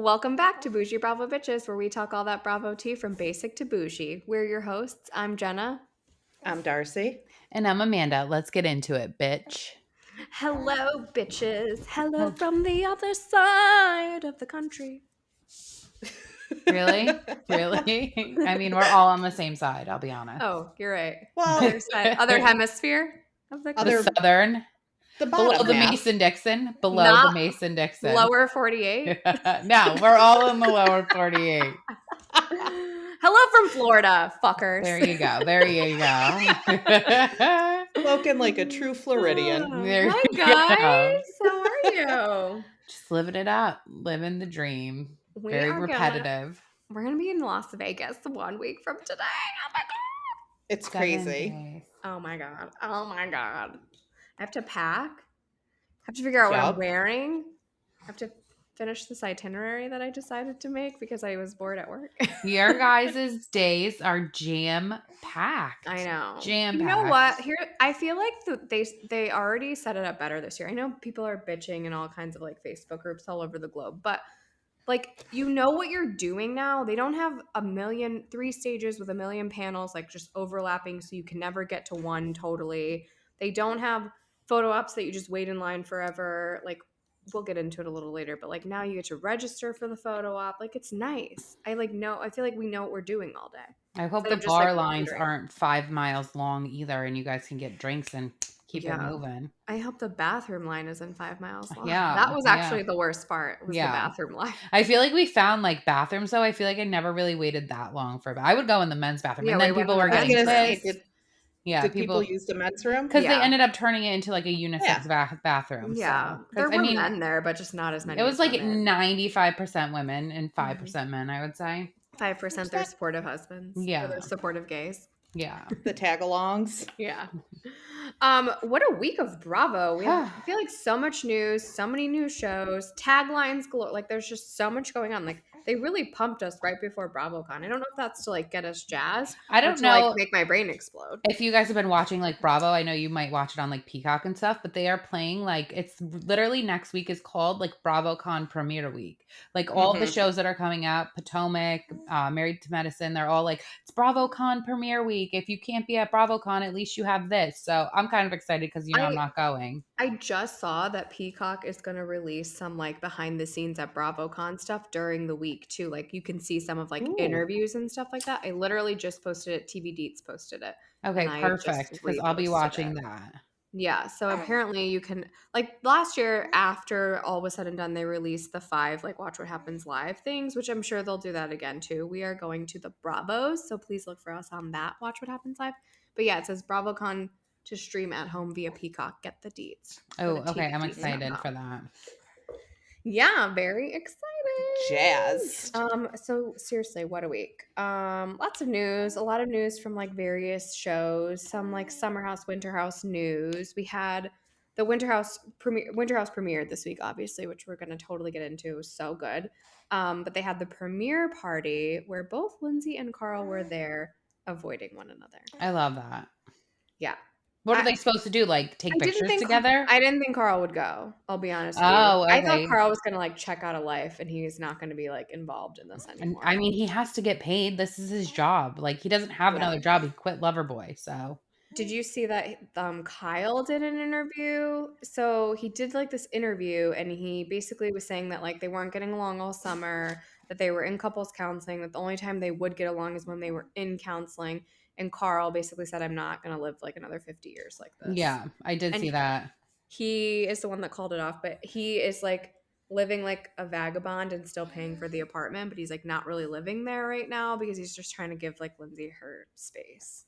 Welcome back to Bougie Bravo Bitches, where we talk all that Bravo tea from basic to bougie. We're your hosts. I'm Jenna. I'm Darcy. And I'm Amanda. Let's get into it, bitch. Hello, bitches. Hello from the other side of the country. Really? Really? I mean, we're all on the same side, I'll be honest. Oh, you're right. Well, other hemisphere of the country. The southern. The Below bottom the half. Mason-Dixon. Below Not the Mason-Dixon. Lower 48. No, we're all in the lower 48. Hello from Florida, fuckers. There you go. There you go. Spoken like a true Floridian. Hi, guys. How are you? Just living it up. Living the dream. Very repetitive. We're going to be in Las Vegas 1 week from today. Oh, my God. It's 7 crazy. days. Oh, my God. Oh, my God. I have to pack. I have to figure out what I'm wearing. I have to finish this itinerary that I decided to make because I was bored at work. Your guys' days are jam-packed. I know. Jam-packed. You know what? Here, I feel like they already set it up better this year. I know people are bitching in all kinds of like Facebook groups all over the globe, but like, you know what you're doing now. They don't have 3 stages with 1 million panels like just overlapping, so you can never get to one totally. They don't have photo ops that you just wait in line forever. Like, we'll get into it a little later, but like now you get to register for the photo op. Like, it's nice. I feel like we know what we're doing all day. I hope the bar lines aren't 5 miles long either, and you guys can get drinks and keep it moving. I hope the bathroom line isn't 5 miles long. Yeah, that was actually the worst part. Was the bathroom line. I feel like we found like bathrooms though. I feel like I never really waited that long for. I would go in the men's bathroom, and then people were getting pissed. Did people use the men's room? Because they ended up turning it into like a unisex bathroom. Yeah. So. There were men there, but just not as many. It was like 95% women and 5% men, I would say. 5% they're supportive husbands. Yeah. Or they're supportive gays. Yeah. The tag-alongs. Yeah. What a week of Bravo. I feel like so much news, so many new shows, taglines galore. Like, there's just so much going on. Like, they really pumped us right before BravoCon. I don't know if that's to like get us jazzed. I don't know. Like make my brain explode. If you guys have been watching like Bravo, I know you might watch it on like Peacock and stuff, but they are playing like it's literally next week is called like BravoCon Premiere Week. Like all the shows that are coming out, Potomac, Married to Medicine, they're all like it's BravoCon Premiere Week. If you can't be at BravoCon, at least you have this. So I'm kind of excited because I'm not going. I just saw that Peacock is going to release some like behind the scenes at BravoCon stuff during the week too. Like you can see some of like interviews and stuff like that. I literally just posted it. TV Deets posted it. Okay, perfect. Because I'll be watching that. Yeah. So apparently you can like last year after all was said and done, they released the 5 like Watch What Happens Live things, which I'm sure they'll do that again too. We are going to the Bravos, so please look for us on that Watch What Happens Live. But yeah, it says BravoCon to stream at home via Peacock. Get the deets. Oh, okay. I'm excited for that. Yeah, very excited. Jazzed. So seriously, what a week. Lots of news, a lot of news from like various shows, some like Summer House, Winter House news. We had the Winter House premiered this week, obviously, which we're gonna totally get into. It was so good. But they had the premiere party where both Lindsay and Carl were there avoiding one another. I love that. Yeah. What are they supposed to do? Like take pictures together? I didn't think Carl would go. I'll be honest with you. Okay. I thought Carl was going to like check out of life and he's not going to be like involved in this anymore. I mean, he has to get paid. This is his job. Like he doesn't have another job. He quit Loverboy. So did you see that Kyle did an interview? So he did like this interview and he basically was saying that like they weren't getting along all summer, that they were in couples counseling, that the only time they would get along is when they were in counseling. And Carl basically said, I'm not going to live like another 50 years like this. Yeah, I did see that. He is the one that called it off, but he is like living like a vagabond and still paying for the apartment, but he's like not really living there right now because he's just trying to give like Lindsay her space.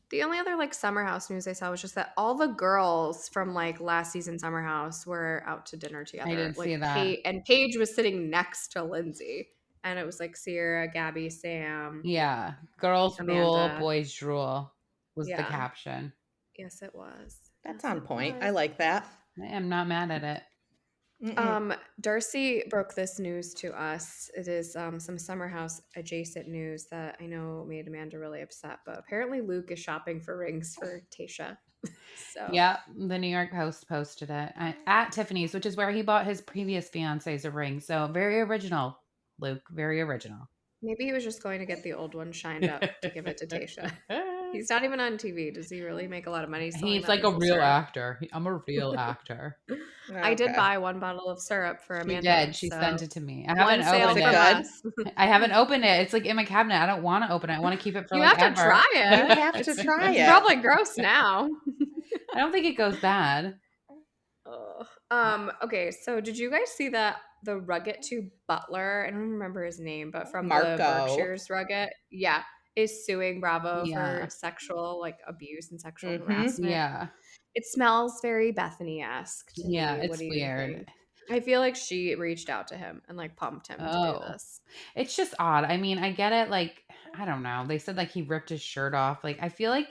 The only other like Summer House news I saw was just that all the girls from like last season Summer House were out to dinner together. I did like, see that. And Paige was sitting next to Lindsay. And it was like Sierra, Gabby, Sam. Yeah. Girls Amanda. rule, boys drool was the caption. Yes, it was. That's on point. I like that. I am not mad at it. Darcy broke this news to us. It is some Summer House adjacent news that I know made Amanda really upset, but apparently Luke is shopping for rings for Tasha. So Yeah, the New York Post posted it at Tiffany's, which is where he bought his previous fiance's a ring. So very original, Luke. Very original. maybe he was just going to get the old one shined up to give it to Tasha. He's not even on TV. Does he really make a lot of money selling He's that like a maple real syrup? actor. I'm a real actor. I did Okay. buy one bottle of syrup for She Amanda. did. She So sent it to me. I one haven't sale opened Is it from good? us. it. I haven't opened it. It's like in my cabinet. I don't want to open it. I want to keep it for You like have to try ever. You it. have to try It's it. probably gross now. I don't think it goes bad. Okay, so did you guys see that the Rugged 2 butler, I don't remember his name, but from the Marco. Berkshires Rugged, yeah, is suing Bravo for Yeah. sexual abuse and sexual Mm-hmm. harassment. Yeah. It smells very Bethany-esque to Yeah. me. What It's do you weird. think? I feel like she reached out to him and pumped him to do Oh, this. it's just odd. I mean, I get it. Like, I don't know. They said like he ripped his shirt off. Like, I feel like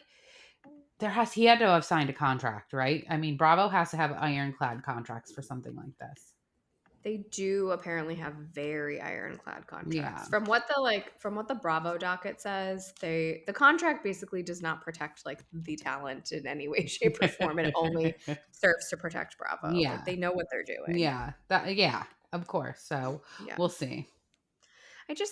he had to have signed a contract, right? I mean, Bravo has to have ironclad contracts for something like this. They do apparently have very ironclad Yeah. contracts. From what the Bravo docket says, the contract basically does not protect the talent in any way, shape, or form. It only serves to protect Bravo. Yeah. They know what they're doing. Yeah. Of course. So Yeah. we'll see.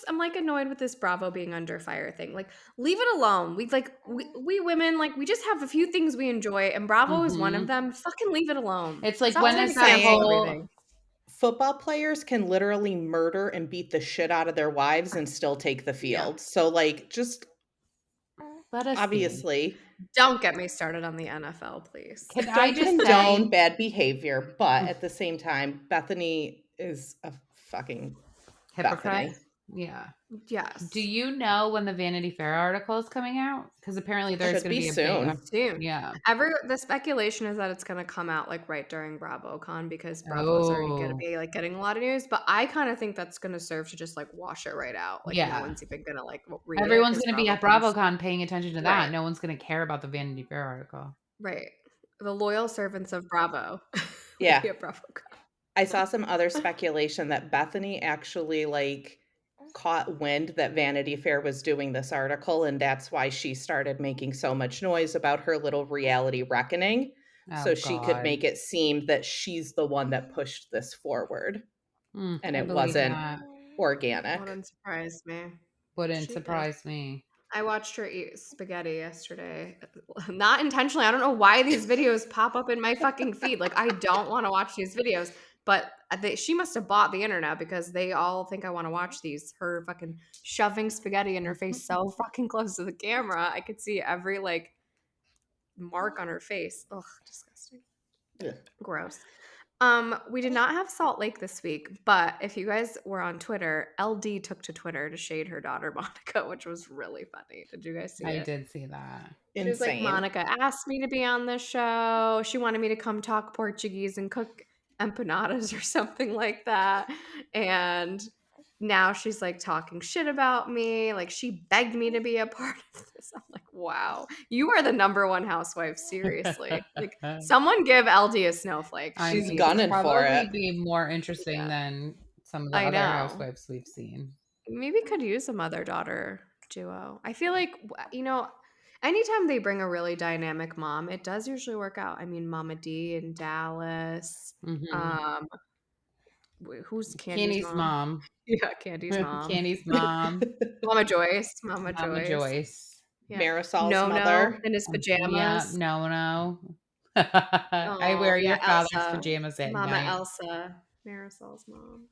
I'm annoyed with this Bravo being under fire thing. Leave it alone. We women, we just have a few things we enjoy, and Bravo is one of them. Fucking leave it alone. It's like, Stop when trying is to that cancel whole everything. Football players can literally murder and beat the shit out of their wives and still take the field. So just let us see. obviously Don't get me started on the NFL, please. Can I don't just condone say, bad behavior, but at the same time, Bethany is a fucking hypocrite? Bethany. Yeah. Yes. Do you know when the Vanity Fair article is coming out? Because apparently there's Should going to be be a soon. big, yeah. The speculation is that it's going to come out right during BravoCon because Bravo is already going to be getting a lot of news. But I kind of think that's going to serve to just wash it right out. No one's even going to read it. Everyone's going to be at BravoCon's BravoCon paying attention to that. Right. No one's going to care about the Vanity Fair article. Right. The loyal servants of Bravo. Yeah. At BravoCon. I saw some other speculation that Bethany actually caught wind that Vanity Fair was doing this article, and that's why she started making so much noise about her little reality reckoning. So she could make it seem that she's the one that pushed this forward. And it wasn't organic. Wouldn't surprise me. Wouldn't surprise me. I watched her eat spaghetti yesterday. Not intentionally. I don't know why these videos pop up in my fucking feed. I don't want to watch these videos. But she must have bought the internet because they all think I want to watch these. Her fucking shoving spaghetti in her face so fucking close to the camera. I could see every mark on her face. Ugh, disgusting. Ugh. Gross. We did not have Salt Lake this week, but if you guys were on Twitter, LD took to Twitter to shade her daughter Monica, which was really funny. Did you guys see it? I did see that. She was like, Monica asked me to be on the show. She wanted me to come talk Portuguese and cook empanadas or something like that. And now she's talking shit about me. She begged me to be a part of this. I'm like, wow, you are the number one housewife. Seriously. Someone give LD a snowflake. She's gunning for it. Probably be more interesting than some of the other housewives we've seen. Maybe could use a mother-daughter duo. I feel like, anytime they bring a really dynamic mom, it does usually work out. I mean, Mama D in Dallas. Mm-hmm. Who's Candy's mom? Yeah, Candy's mom. Candy's mom. Mama Joyce. Yeah. Marisol's mother. in his pajamas. Yeah, no. I wear your father's pajamas at Mama night. Elsa. Marisol's mom.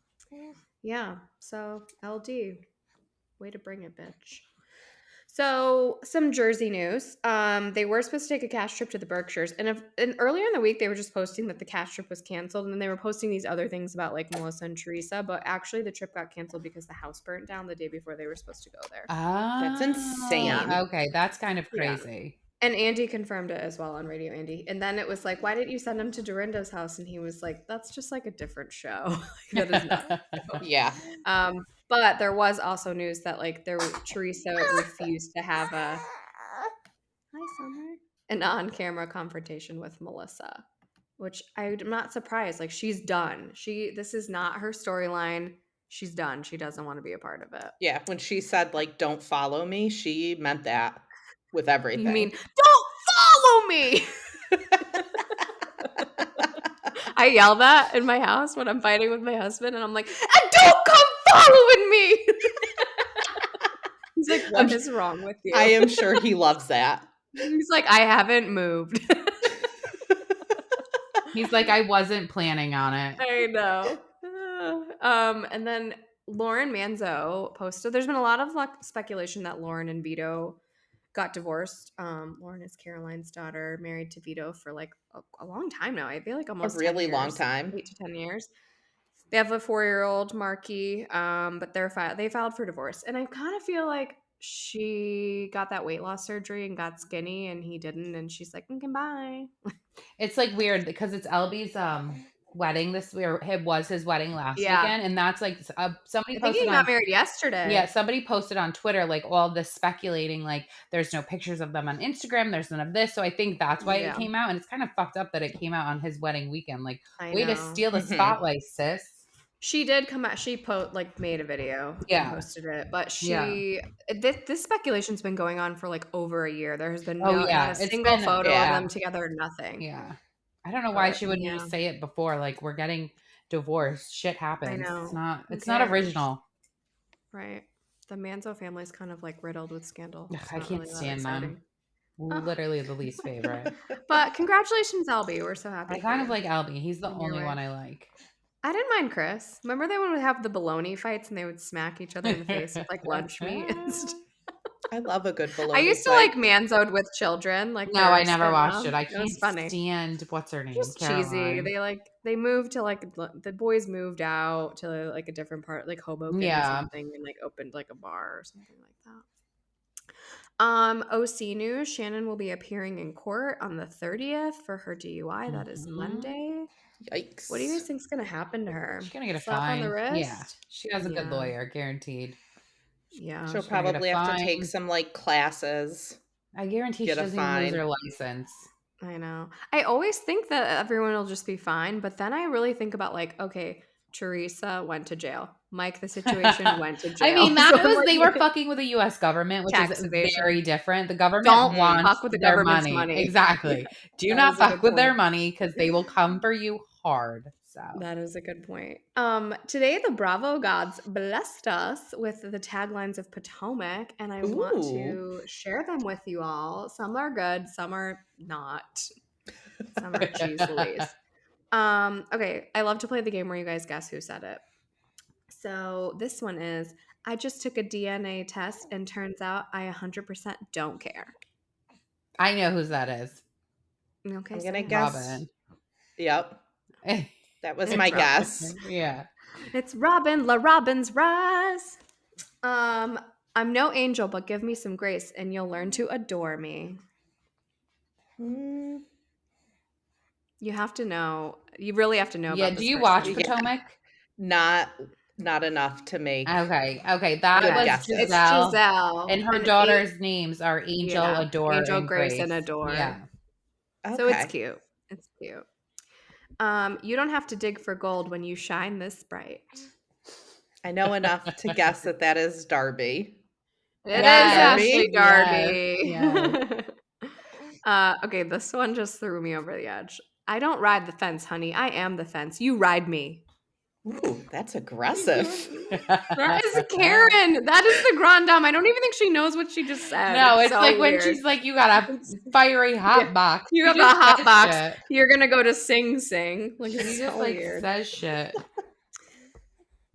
Yeah, so LD. Way to bring it, bitch. So, some Jersey news. They were supposed to take a cash trip to the Berkshires, and earlier in the week they were just posting that the cash trip was canceled, and then they were posting these other things about Melissa and Teresa, but actually the trip got canceled because the house burnt down the day before they were supposed to go there. That's insane. Okay, that's kind of crazy. And Andy confirmed it as well on Radio Andy. And then it was why didn't you send him to Dorinda's house? And he was like, that's just a different show. That is not a show. Yeah. But there was also news that Teresa refused to have a on-camera confrontation with Melissa, which I'm not surprised. Like, she's done. This is not her storyline. She's done. She doesn't want to be a part of it. Yeah, when she said, like, "Don't follow me," she meant that with You mean, everything. don't follow me? I yell that in my house when I'm fighting with my husband, and I'm like, and don't come following me. He's like, what is wrong with you? I am sure he loves that. He's like, I haven't moved. He's like, I wasn't planning on it. I know. And then Lauren Manzo posted, there's been a lot of speculation that Lauren and Vito got divorced. Lauren is Caroline's daughter, married to Vito for like a long time now. I feel like almost A really 10 long years, time. 8 to 10 years. They have a 4-year-old, Marky, but they filed for divorce. And I kind of feel like she got that weight loss surgery and got skinny, and he didn't. And she's like, okay, bye. It's like weird because it's Elby's wedding this year. It was his wedding last weekend, and that's like somebody I think posted he on got married yesterday. Yeah, somebody posted on Twitter like all this speculating, like there's no pictures of them on Instagram, there's none of this. So I think that's why it came out, and it's kind of fucked up that it came out on his wedding weekend. Like, way to steal the spotlight, sis. She did come out. She made a video and posted it, but this speculation's been going on for like over a year. There has been not a single photo of them together. Nothing. Yeah, I don't know why she wouldn't just say it before. Like, we're getting divorced. Shit happens. I know. It's not original. Right. The Manzo family's kind of like riddled with scandal. I can't stand them. Literally the least favorite. But congratulations, Albie. We're so happy. I kind of like Albie. He's the only one I like. I didn't mind Chris. Remember they would have the bologna fights and they would smack each other in the face with like lunch meat and stuff? I love a good bologna. I used to like Manzo'd with children. Like, no, I never watched it. I can't funny. stand what's her name. Just cheesy. They moved to like the boys moved out to like a different part, like Hoboken or something, and like opened like a bar or something like that. OC news: Shannon will be appearing in court on the 30th for her DUI. That is Monday. Yikes! What do you guys think's gonna happen to her? She's gonna get a slap fine. On the wrist? Yeah, she has a good lawyer, guaranteed. Yeah, she'll probably have to take some like classes. I guarantee she doesn't even lose her license. I know. I always think that everyone will just be fine, but then I really think about like, okay, Teresa went to jail. Mike, the situation went to jail. I mean, they were fucking with the U.S. government, which is very different. The government wants fuck with the government's money. Exactly. Do not fuck with their money because they will come for you hard. So that is a good point. Today the Bravo gods blessed us with the taglines of Potomac, and I want to share them with you all. Some are good, some are not. Some are cheese Louise. Okay, I love to play the game where you guys guess who said it. So this one is, I just took a DNA test and turns out I 100% don't care. I know whose that is. Okay, I'm going to guess. Robin. Yep. That was my guess. Yeah. It's Robin, La Robin's Rise. I'm no angel, but give me some grace and you'll learn to adore me. You have to know. You really have to know. Yeah. About Do you watch Potomac? Not enough to make. Okay. That was Giselle. It's Giselle. And her daughter's names are Angel, Adore, Angel, and Grace, and Adore. Yeah. Okay. So it's cute. It's cute. You don't have to dig for gold when you shine this bright. I know enough to guess that is Darby. It is Ashley Darby. Yes. Okay, this one just threw me over the edge. I don't ride the fence, honey. I am the fence. You ride me. Ooh, that's aggressive. That is Karen. That is the Grand Dame. I don't even think she knows what she just said. No, it's so like weird. When she's like, you got a fiery hot box. You have a hot box. Shit. You're going to go to Sing Sing. Like, it's just like weird. Says shit.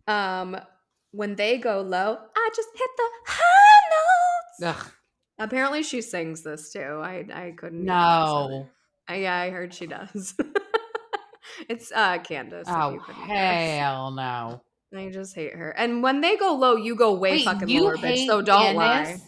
When they go low, I just hit the high notes. Ugh. Apparently she sings this too. I couldn't. No. I heard she does. It's Candace. Oh, hell no. I just hate her. And when they go low, you go way fucking lower, bitch. So don't lie.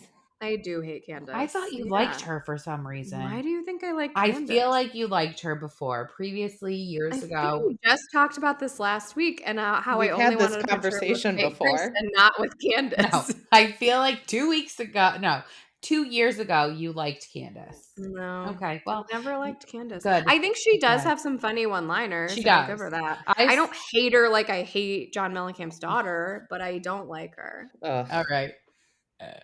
I do hate Candace. I thought you liked her for some reason. Why do you think I like Candace? I feel like you liked her before, previously, years ago. We just talked about this last week and how We've I only had this wanted conversation with before. and not with Candace. No, I feel like 2 weeks ago. No. 2 years ago, you liked Candace. No. Okay, well, Never liked Candace. good. I think she does Good. have some funny one-liners. She I'll give does. her that. I I s don't hate her like I hate John Mellencamp's daughter, but I don't like her. Ugh. All right.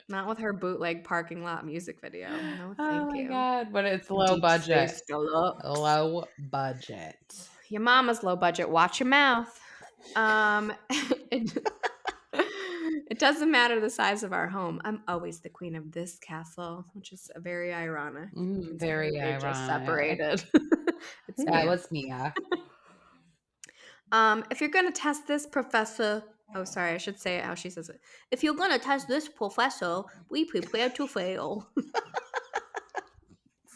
Not with her bootleg parking lot music video. No, Oh thank my you. god, but it's low Deep budget. Space Deluxe. Low budget. Your mama's low budget. Watch your mouth. It, it doesn't matter the size of our home. I'm always the queen of this castle, which is very ironic. Considering Very they just ironic. separated. It's That Mia. was Mia. If you're gonna test this professor, oh sorry, I should say it how she says it. If you're gonna test this professor, we prepare to fail.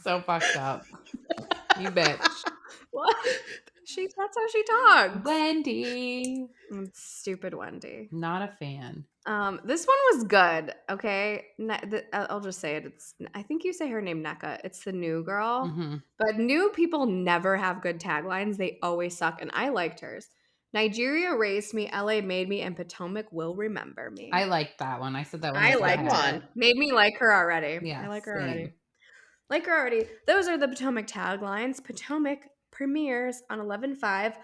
So fucked up. You bitch. What? That's how she talks. Wendy. Stupid Wendy. Not a fan. This one was good. Okay, I'll just say it. I think you say her name NECA. It's the new girl, but new people never have good taglines. They always suck, and I liked hers. Nigeria raised me, LA made me, and Potomac will remember me. I liked that one. I said that one. I was like good. one. Made me like her already. Yeah, I like her same. already. Like her already. Those are the Potomac taglines. Potomac premieres on 11/5.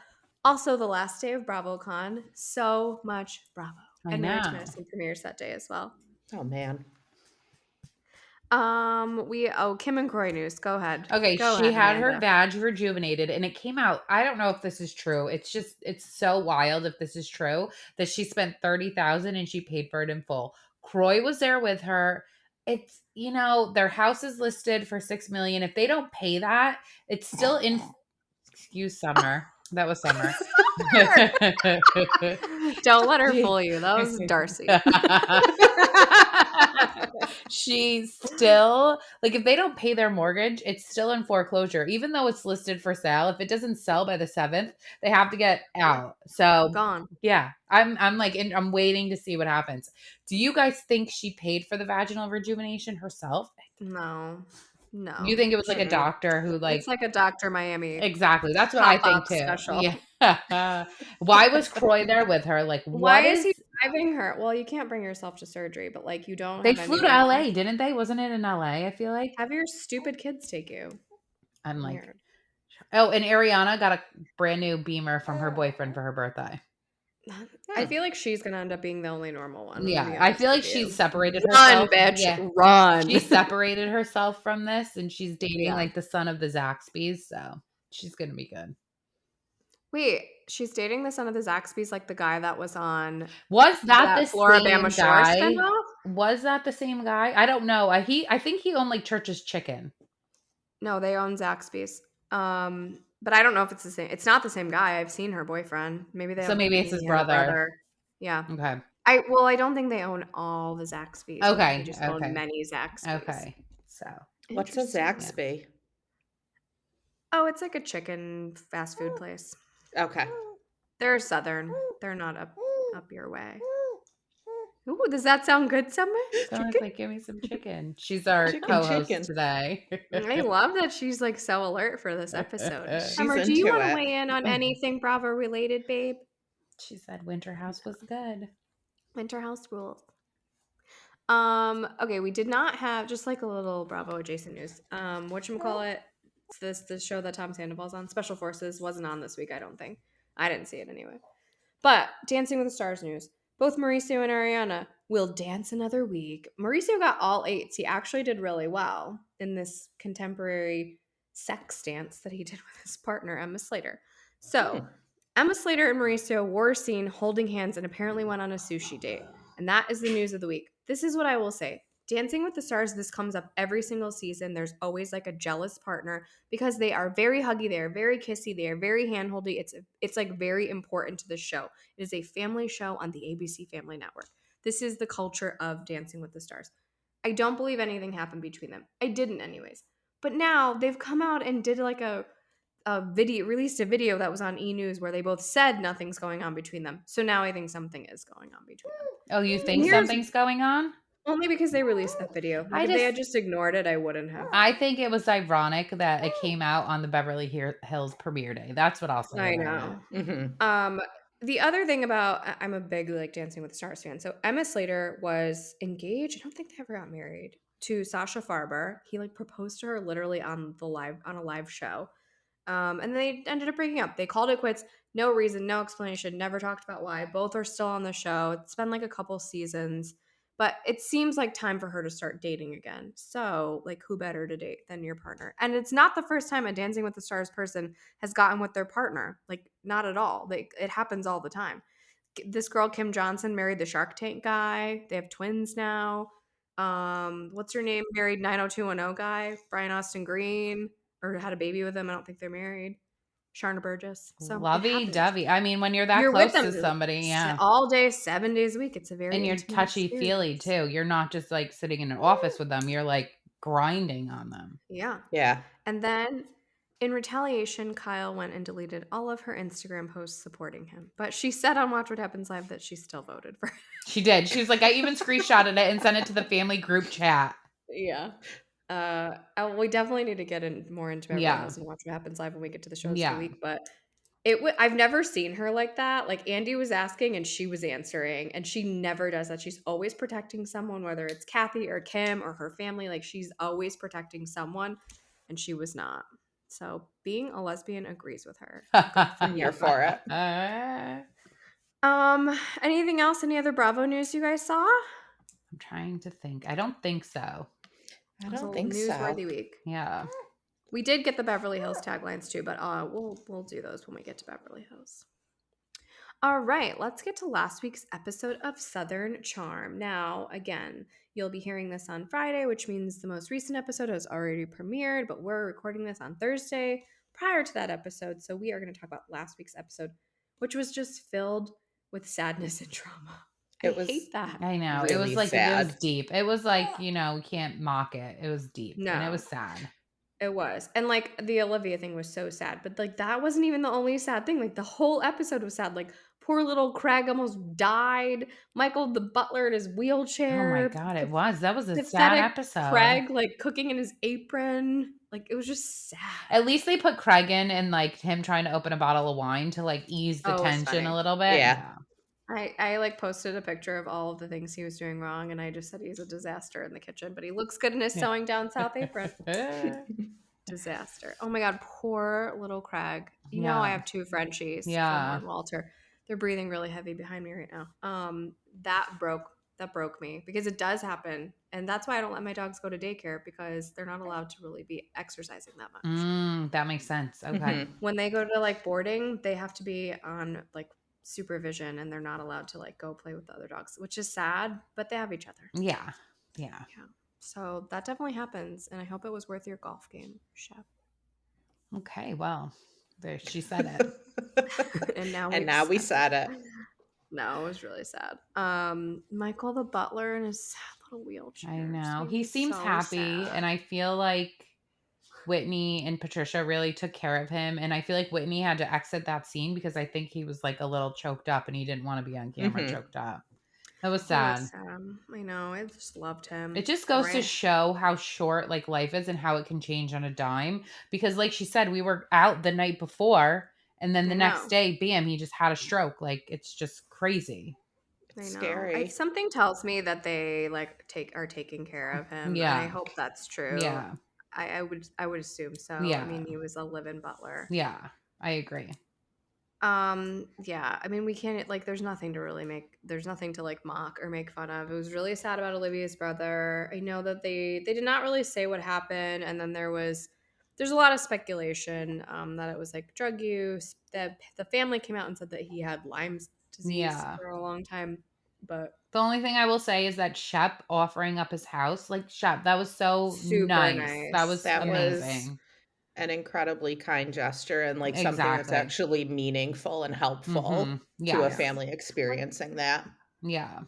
Also the last day of BravoCon. So much Bravo. And Married to Medicine premieres that day as well. Oh man. Kim and Croy news. Go ahead. Okay, Go she ahead, had her Amanda. badge rejuvenated, and it came out. I don't know if this is true. It's so wild if this is true that she spent $30,000 and she paid for it in full. Croy was there with her. It's their house is listed for $6 million. If they don't pay that, it's still in. Excuse Summer. That was Summer. Don't let her fool you. That was Darcy. She's still if they don't pay their mortgage, it's still in foreclosure, even though it's listed for sale. If it doesn't sell by the 7th, they have to get out. So Gone. yeah, I'm waiting to see what happens. Do you guys think she paid for the vaginal rejuvenation herself? No. You think it was like a doctor who it's like a Dr. Miami. Exactly. That's what I think too. Special. Yeah. Why was Croy there with her? Why is he driving her? Well, you can't bring yourself to surgery, but you don't. They flew to LA, didn't they? Wasn't it in LA? I feel like. Have your stupid kids take you. I'm like, weird. Oh, and Ariana got a brand new Beamer from her boyfriend for her birthday. I feel like she's gonna end up being the only normal one. Yeah, I feel like she's separated herself. Run, bitch, run. She separated herself from this, and she's dating the son of the Zaxby's, so she's gonna be good. Wait, she's dating the son of the Zaxby's, the guy that was on. Was that the Floribama same guy? spinoff? Was that the same guy? I don't know. I think he owned Church's Chicken. No, they own Zaxby's. But I don't know if it's the same. It's not the same guy. I've seen her boyfriend. Maybe it's his brother. Yeah. Okay. I don't think they own all the Zaxby's. Okay. They just own many Zaxby's. Okay. So what's a Zaxby? Yeah. Oh, it's like a chicken fast food place. Okay. They're southern. They're not up your way. Ooh, does that sound good, Summer? Sounds like give me some chicken. She's our co-host today. I love that she's so alert for this episode. She's Summer, do you want to weigh in on anything Bravo related, babe? She said Winter House was good. Winter House rules. Okay, we did not have just a little Bravo adjacent news. Whatchamacallit? It's this show that Tom Sandoval's on. Special Forces wasn't on this week, I don't think. I didn't see it anyway. But Dancing with the Stars news. Both Mauricio and Ariana will dance another week. Mauricio got all 8s. He actually did really well in this contemporary sex dance that he did with his partner, Emma Slater. So, Emma Slater and Mauricio were seen holding hands and apparently went on a sushi date. And that is the news of the week. This is what I will say. Dancing with the Stars, this comes up every single season. There's always a jealous partner because they are very huggy, they are very kissy, they are very handholdy. It's very important to the show. It is a family show on the ABC Family Network. This is the culture of Dancing with the Stars. I don't believe anything happened between them. I didn't anyways. But now they've come out and did released a video that was on E! News where they both said nothing's going on between them. So now I think something is going on between them. Oh, you think something's going on? Only because they released that video. If they had just ignored it, I wouldn't have. I think it was ironic that it came out on the Beverly Hills premiere day. That's what I'll say. I know. Mm-hmm. The other thing about, I'm a big Dancing with the Stars fan. So Emma Slater was engaged. I don't think they ever got married to Sasha Farber. He like proposed to her literally on a live show. And they ended up breaking up. They called it quits. No reason, no explanation, never talked about why. Both are still on the show. It's been like a couple seasons, but it seems like time for her to start dating again. So, like, who better to date than your partner? And it's not the first time a Dancing with the Stars person has gotten with their partner. Like, not at all. Like, it happens all the time. This girl, Kim Johnson, married the Shark Tank guy. They have twins now. What's her name? Married 90210 guy, Brian Austin Green, or had a baby with him. I don't think they're married. Sharna Burgess. So it happens. Lovey-dovey. I mean, when you're that You're with close them to somebody, yeah. all day, 7 days a week. It's a very And you're intimate touchy-feely experience. too. You're not just like sitting in an office with them. You're like grinding on them. Yeah. Yeah. And then in retaliation, Kyle went and deleted all of her Instagram posts supporting him. But she said on Watch What Happens Live that she still voted for him. She did. She was like, I even screenshotted it and sent it to the family group chat. Yeah. We definitely need to get more into Beverly Yeah. Hills and Watch What Happens Live when we get to the shows of Yeah. the week. But I've never seen her like that. Like, Andy was asking and she was answering, and she never does that. She's always protecting someone, whether it's Kathy or Kim or her family. Like, she's always protecting someone, and she was not. So being a lesbian agrees with her. I'm here for it. Anything else? Any other Bravo news you guys saw? I'm trying to think. I don't think so. I It was don't a think so. newsworthy week. Yeah. We did get the Beverly Hills taglines too, but we'll do those when we get to Beverly Hills. All right, let's get to last week's episode of Southern Charm. Now, again, you'll be hearing this on Friday, which means the most recent episode has already premiered, but we're recording this on Thursday prior to that episode. So we are going to talk about last week's episode, which was just filled with sadness and trauma. I hate that. I know. Really it was like, sad. it was deep. It was like, we can't mock it. It was deep. And it No. was sad. It was. And like the Olivia thing was so sad, but like that wasn't even the only sad thing. Like the whole episode was sad. Like poor little Craig almost died. Michael the butler in his wheelchair. Oh my God, it was. That was a sad Pathetic episode. Craig like cooking in his apron. Like it was just sad. At least they put Craig in and like him trying to open a bottle of wine to like ease the Oh, it was tension funny. a little bit. Yeah. I like posted a picture of all of the things he was doing wrong, and I just said he's a disaster in the kitchen, but he looks good in his sewing down south apron. Disaster. Oh my God, poor little Craig. You know I have two Frenchies, Fillmore and Walter. They're breathing really heavy behind me right now. That broke me because it does happen, and that's why I don't let my dogs go to daycare because they're not allowed to really be exercising that much. That makes sense. Okay. When they go to like boarding, they have to be on like supervision, and they're not allowed to like go play with the other dogs, which is sad, but they have each other. Yeah. So that definitely happens, and I hope it was worth your golf game, Chef. Okay, well, there she said it. and now we said it. No, it was really sad. Michael the butler in his sad little wheelchair. I know. He seems happy, sad. and I feel like Whitney and Patricia really took care of him, and I feel like Whitney had to exit that scene because I think he was like a little choked up and he didn't want to be on camera choked up. That was sad. I know. I just loved him. It just goes to show how short like life is and how it can change on a dime. Because like she said, we were out the night before, and then the next day, bam, he just had a stroke. Like it's just crazy. It's scary. Something tells me that they like are taking care of him. Yeah, and I hope that's true. Yeah, I would assume so. Yeah, I mean, he was a live-in butler. Yeah, I agree. Yeah, I mean, we can't like there's nothing to like mock or make fun of. It was really sad about Olivia's brother. I know that they did not really say what happened, and then there's a lot of speculation that it was like drug use. That the family came out and said that he had Lyme's disease for a long time. But the only thing I will say is that Shep offering up his house, like Shep, that was so super nice. That was amazing. An incredibly kind gesture and like something that's actually meaningful and helpful to a family experiencing that. Yeah.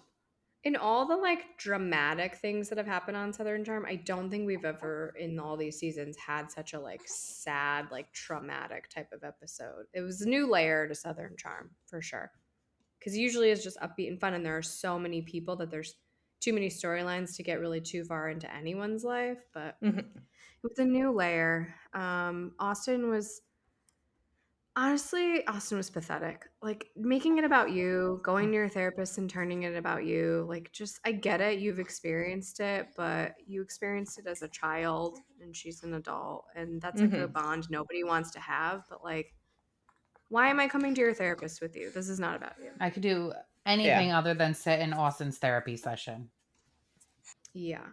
In all the like dramatic things that have happened on Southern Charm, I don't think we've ever in all these seasons had such a like sad, like traumatic type of episode. It was a new layer to Southern Charm for sure. Because usually it's just upbeat and fun, and there are so many people that there's too many storylines to get really too far into anyone's life. But it was a new layer. Austin was Honestly, Austin was pathetic. Like, making it about you, going to your therapist and turning it about you, like, just I get it, you've experienced it, but you experienced it as a child and she's an adult, and that's, like, a Mhm. bond nobody wants to have, but, like, why am I coming to your therapist with you? This is not about you. I could do Yeah. anything other than sit in Austin's therapy session. Yeah.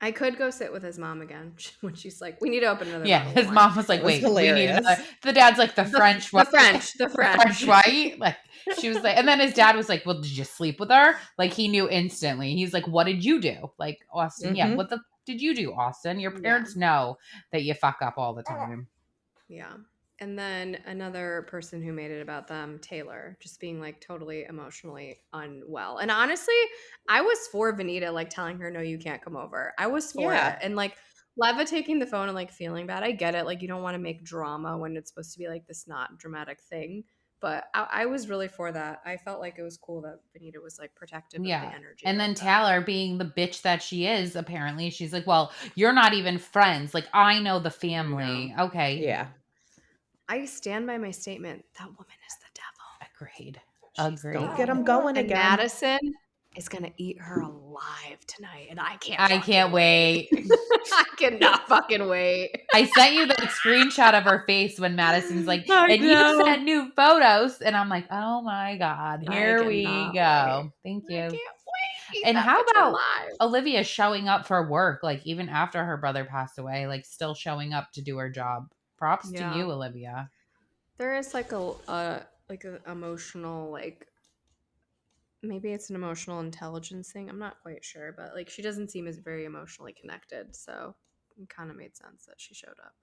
I could go sit with his mom again when she's like, "We need to open another Yeah, bottle of his wine." mom was That like, was "Wait, we need another." hilarious. The dad's like, "The French The white, French, the the French French. white." Like she was like, and then his dad was like, "Well, did you sleep with her?" Like he knew instantly. He's like, "What did you do?" Like Austin, yeah, what Mhm. the did you do, Austin? Your Yeah. parents know that you fuck up all the time. Yeah. And then another person who made it about them, Taylor, just being like totally emotionally unwell. And honestly, I was for Vanita like telling her, no, you can't come over. I was for it. Yeah. And like Leva taking the phone and like feeling bad. I get it. Like you don't want to make drama when it's supposed to be like this not dramatic thing. But I was really for that. I felt like it was cool that Vanita was like protective of the Yeah. energy And like then that. Taylor, being the bitch that she is, apparently, she's like, "Well, you're not even friends. Like, I know the I know. family." Okay. Yeah. I stand by my statement. That woman is the devil. Agreed. She's the Don't get Agreed. them devil. going And again. Madison is gonna eat her alive tonight, and I can't I can't fucking wait. wait. I cannot fucking wait. I sent you that screenshot of her face when Madison's like, I "And you know. sent new photos." And I'm like, "Oh my God, I here we cannot wait. go." Thank I you. can't wait. Eat And that how bitch about alive. Olivia showing up for work, like even after her brother passed away, like still showing up to do her job? Props to Yeah, you, Olivia. there is like a emotional like maybe it's an emotional intelligence thing. I'm not quite sure, but like she doesn't seem as very emotionally connected, so it kind of made sense that she showed up.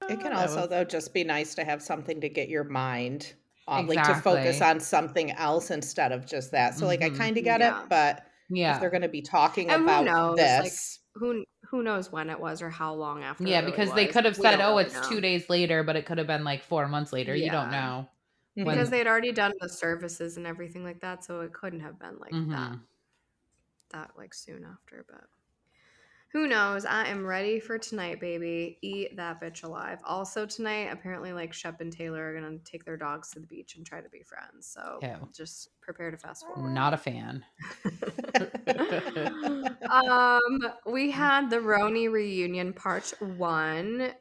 It can That also, was though, just be nice to have something to get your mind on, like to focus exactly. on something else instead of just that. So, like, I Hmm. kind of get it, Yeah. but if they're Yeah. going to be talking And who about knows? Like this, who knows when it was or how long after it Yeah, really because they was. could have We said, don't "Oh, really it's know. 2 days later," but it could have been like 4 months later. You don't Yeah. know Because mhm. when. they had already done the services and everything like that, so it couldn't have been like that Hmm. like soon after, but who knows? I am ready for tonight, baby. Eat that bitch alive. Also tonight, apparently like Shep and Taylor are gonna take their dogs to the beach and try to be friends. So Ew. just prepare to fast forward. Not a fan. We had the Roni reunion part one.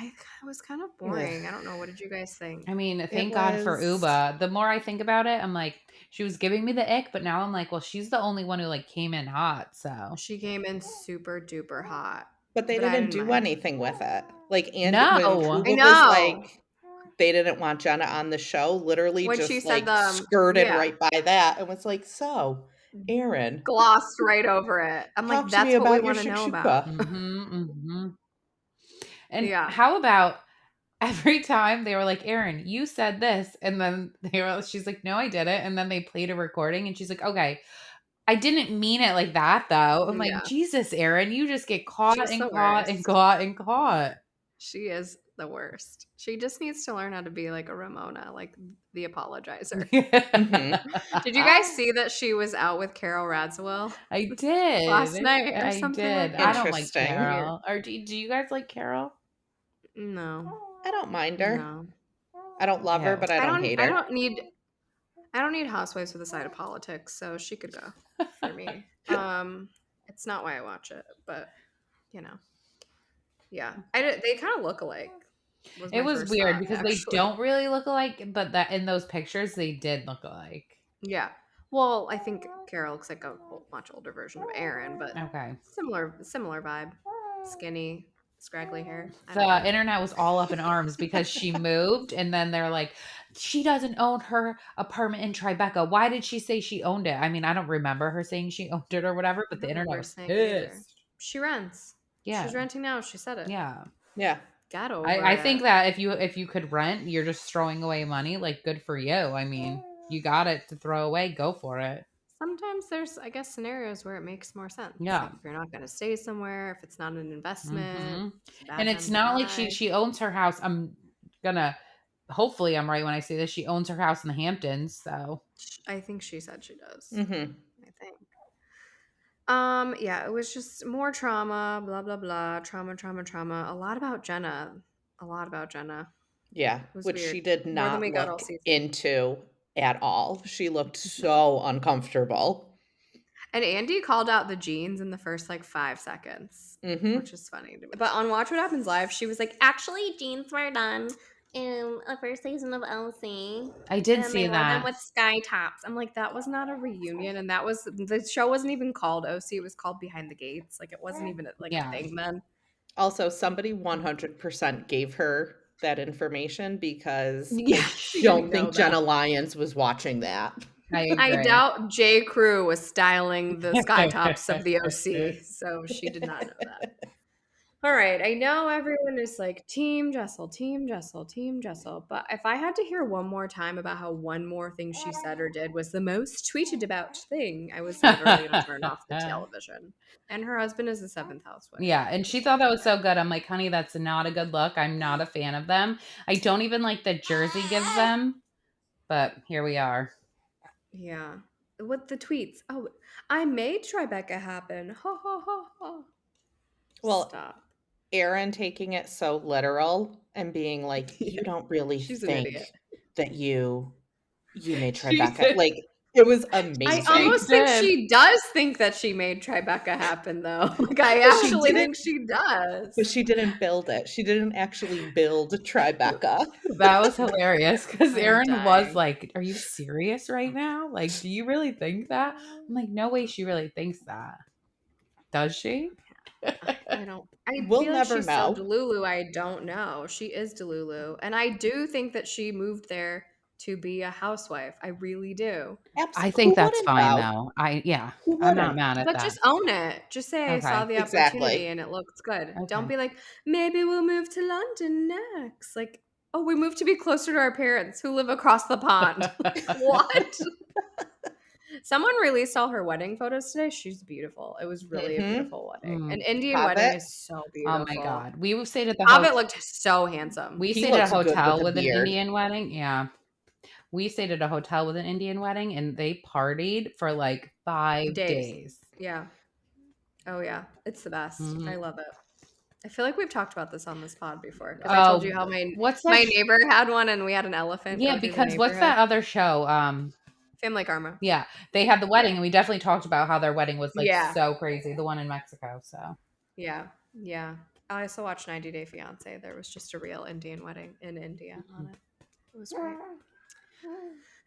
It was kind of Ugh. boring. I don't know. What did you guys think? I mean, It thank God for was, Uba. The more I think about it, I'm like, she was giving me the ick, but now I'm like, well, she's the only one who like came in hot. So She came in super duper hot, but they but I didn't didn't do mind. anything with it. Like, and when no. I Uba was know. like, they didn't want Jenna on the show, literally When she just said like the skirted yeah, right by that and was like, so, Aaron, glossed right over it. I'm like, talk to me that's what we about your want to know about. shakshuka. Hmm. And Yeah. how about every time they were like, Aaron, you said this, and then she's like, no, I didn't, and then they played a recording, and she's like, okay, I didn't mean it like that though. I'm like, Yeah. Jesus, Aaron, you just get caught She's and the caught and worst. caught and caught. She is the worst. She just needs to learn how to be like a Ramona, like the apologizer. Mhm. Did you guys see that she was out with Carol Radziwill I last did. night or I something did. like I that? don't like Interesting. Weird. Carol. Or do you guys like Carol? No. I don't mind her. No. I don't love her, Yeah. but I don't hate I her. don't need housewives with a side of politics, so she could go for me. It's not why I watch it, but you know. Yeah. They kind of look alike. Was It my was first weird thought because they actually. don't really look alike, but that in those pictures they did look alike. Yeah. Well, I think Carol looks like a much older version of Aaron, but Okay. similar vibe. Skinny, scraggly hair. I don't The know. internet was all up in arms because she moved, and then they're like, she doesn't own her apartment in Tribeca. Why did she say she owned it? I mean, I don't remember her saying she owned it or whatever, I but the don't internet remember was saying it either. pissed. She rents. Yeah. She's renting now. She said it. Yeah. Yeah. Get over I think it. that if you could rent, you're just throwing away money. Like, good for you. I mean, you got it to throw away, go for it. Sometimes there's, I guess, scenarios where it makes more sense. Yeah. Like if you're not going to stay somewhere, if it's not an investment, Hmm. it's a bad And time it's to not like she buy. she owns her house. Gonna hopefully I'm right when I say this. She owns her house in the Hamptons, so I think she said she does. Mhm. I think. Yeah, it was just more trauma, blah blah blah, trauma, trauma, trauma. A lot about Jenna. A lot about Jenna. Yeah, It was which she weird. did More than not we got all look season. into at all. She looked so uncomfortable. And Andy called out the jeans in the first like 5 seconds, which Mhm. is funny to me. But on Watch What Happens Live, she was like, actually, jeans were done in the first season of LC. I did And they see wore them that. with sky tops. I'm like, that was not a reunion. And that was, the show wasn't even called OC. It was called Behind the Gates. Like, it wasn't even like a Yeah. thing then. Also, somebody 100% gave her that information because Yeah, I she didn't don't know think that. Jenna Lyons was watching that. I I agree. doubt J. Crew was styling the sky tops of the OC. So she did not know that. All right, I know everyone is like Team Jessel, Team Jessel, Team Jessel, but if I had to hear one more time about how one more thing she said or did was the most tweeted about thing, I was literally going to turn off the television. And her husband is the seventh housewife. Yeah, and she thought that was so good. I'm like, honey, that's not a good look. I'm not a fan of them. I don't even like the jersey gives them, but here we are. Yeah. What the tweets? Oh, I made Tribeca happen. Ha ha ha ha. Well, Stop. Erin taking it so literal and being like, "You Yeah, don't really she's an idiot. think that you made She Tribeca." did. Like, it was I She amazing. almost think did. she does think that she made Tribeca happen, though. Like, I But she actually didn't think she but does. she didn't build it. She didn't actually build Tribeca. That was hilarious because I'm Erin was dying. like, "Are you serious right now? Like, do you really think that?" I'm like, "No way, she really thinks that." Does she? I don't. I We'll feel like never she's so know. Delulu. I don't know. She is Delulu, and I do think that she moved there to be a housewife. I really do. I think Who that's wouldn't fine though? though. Who I'm not wouldn't? mad at But that. just own it. Just say I saw Okay. the opportunity Exactly. and it looks good. Don't Okay. be like, maybe we'll move to London next. Like, oh, we moved to be closer to our parents who live across the pond. Like, what? Someone released all her wedding photos today. She's beautiful. It was really a Mhm. beautiful wedding. An Mm. Indian wedding Pavitt, is so Oh my beautiful. God. We stayed at the Hobbit looked so handsome. we he stayed at a looks good with hotel a with an beard. Indian wedding. Yeah. We stayed at a hotel with an Indian wedding and they partied for like 5 Days. days. Yeah. Oh yeah. It's the best. Mhm. I love it. I feel like we've talked about this on this pod before because I told you Oh, how my what's that? my neighbor had one and we had an elephant Yeah, go through the because what's neighborhood. that other show? Family Karma. Yeah, they had the wedding, Yeah. and we definitely talked about how their wedding was like Yeah. so crazy. The one in Mexico. So Yeah. Yeah. I also watched 90 Day Fiance. There was just a real Indian wedding in India on it. It was great.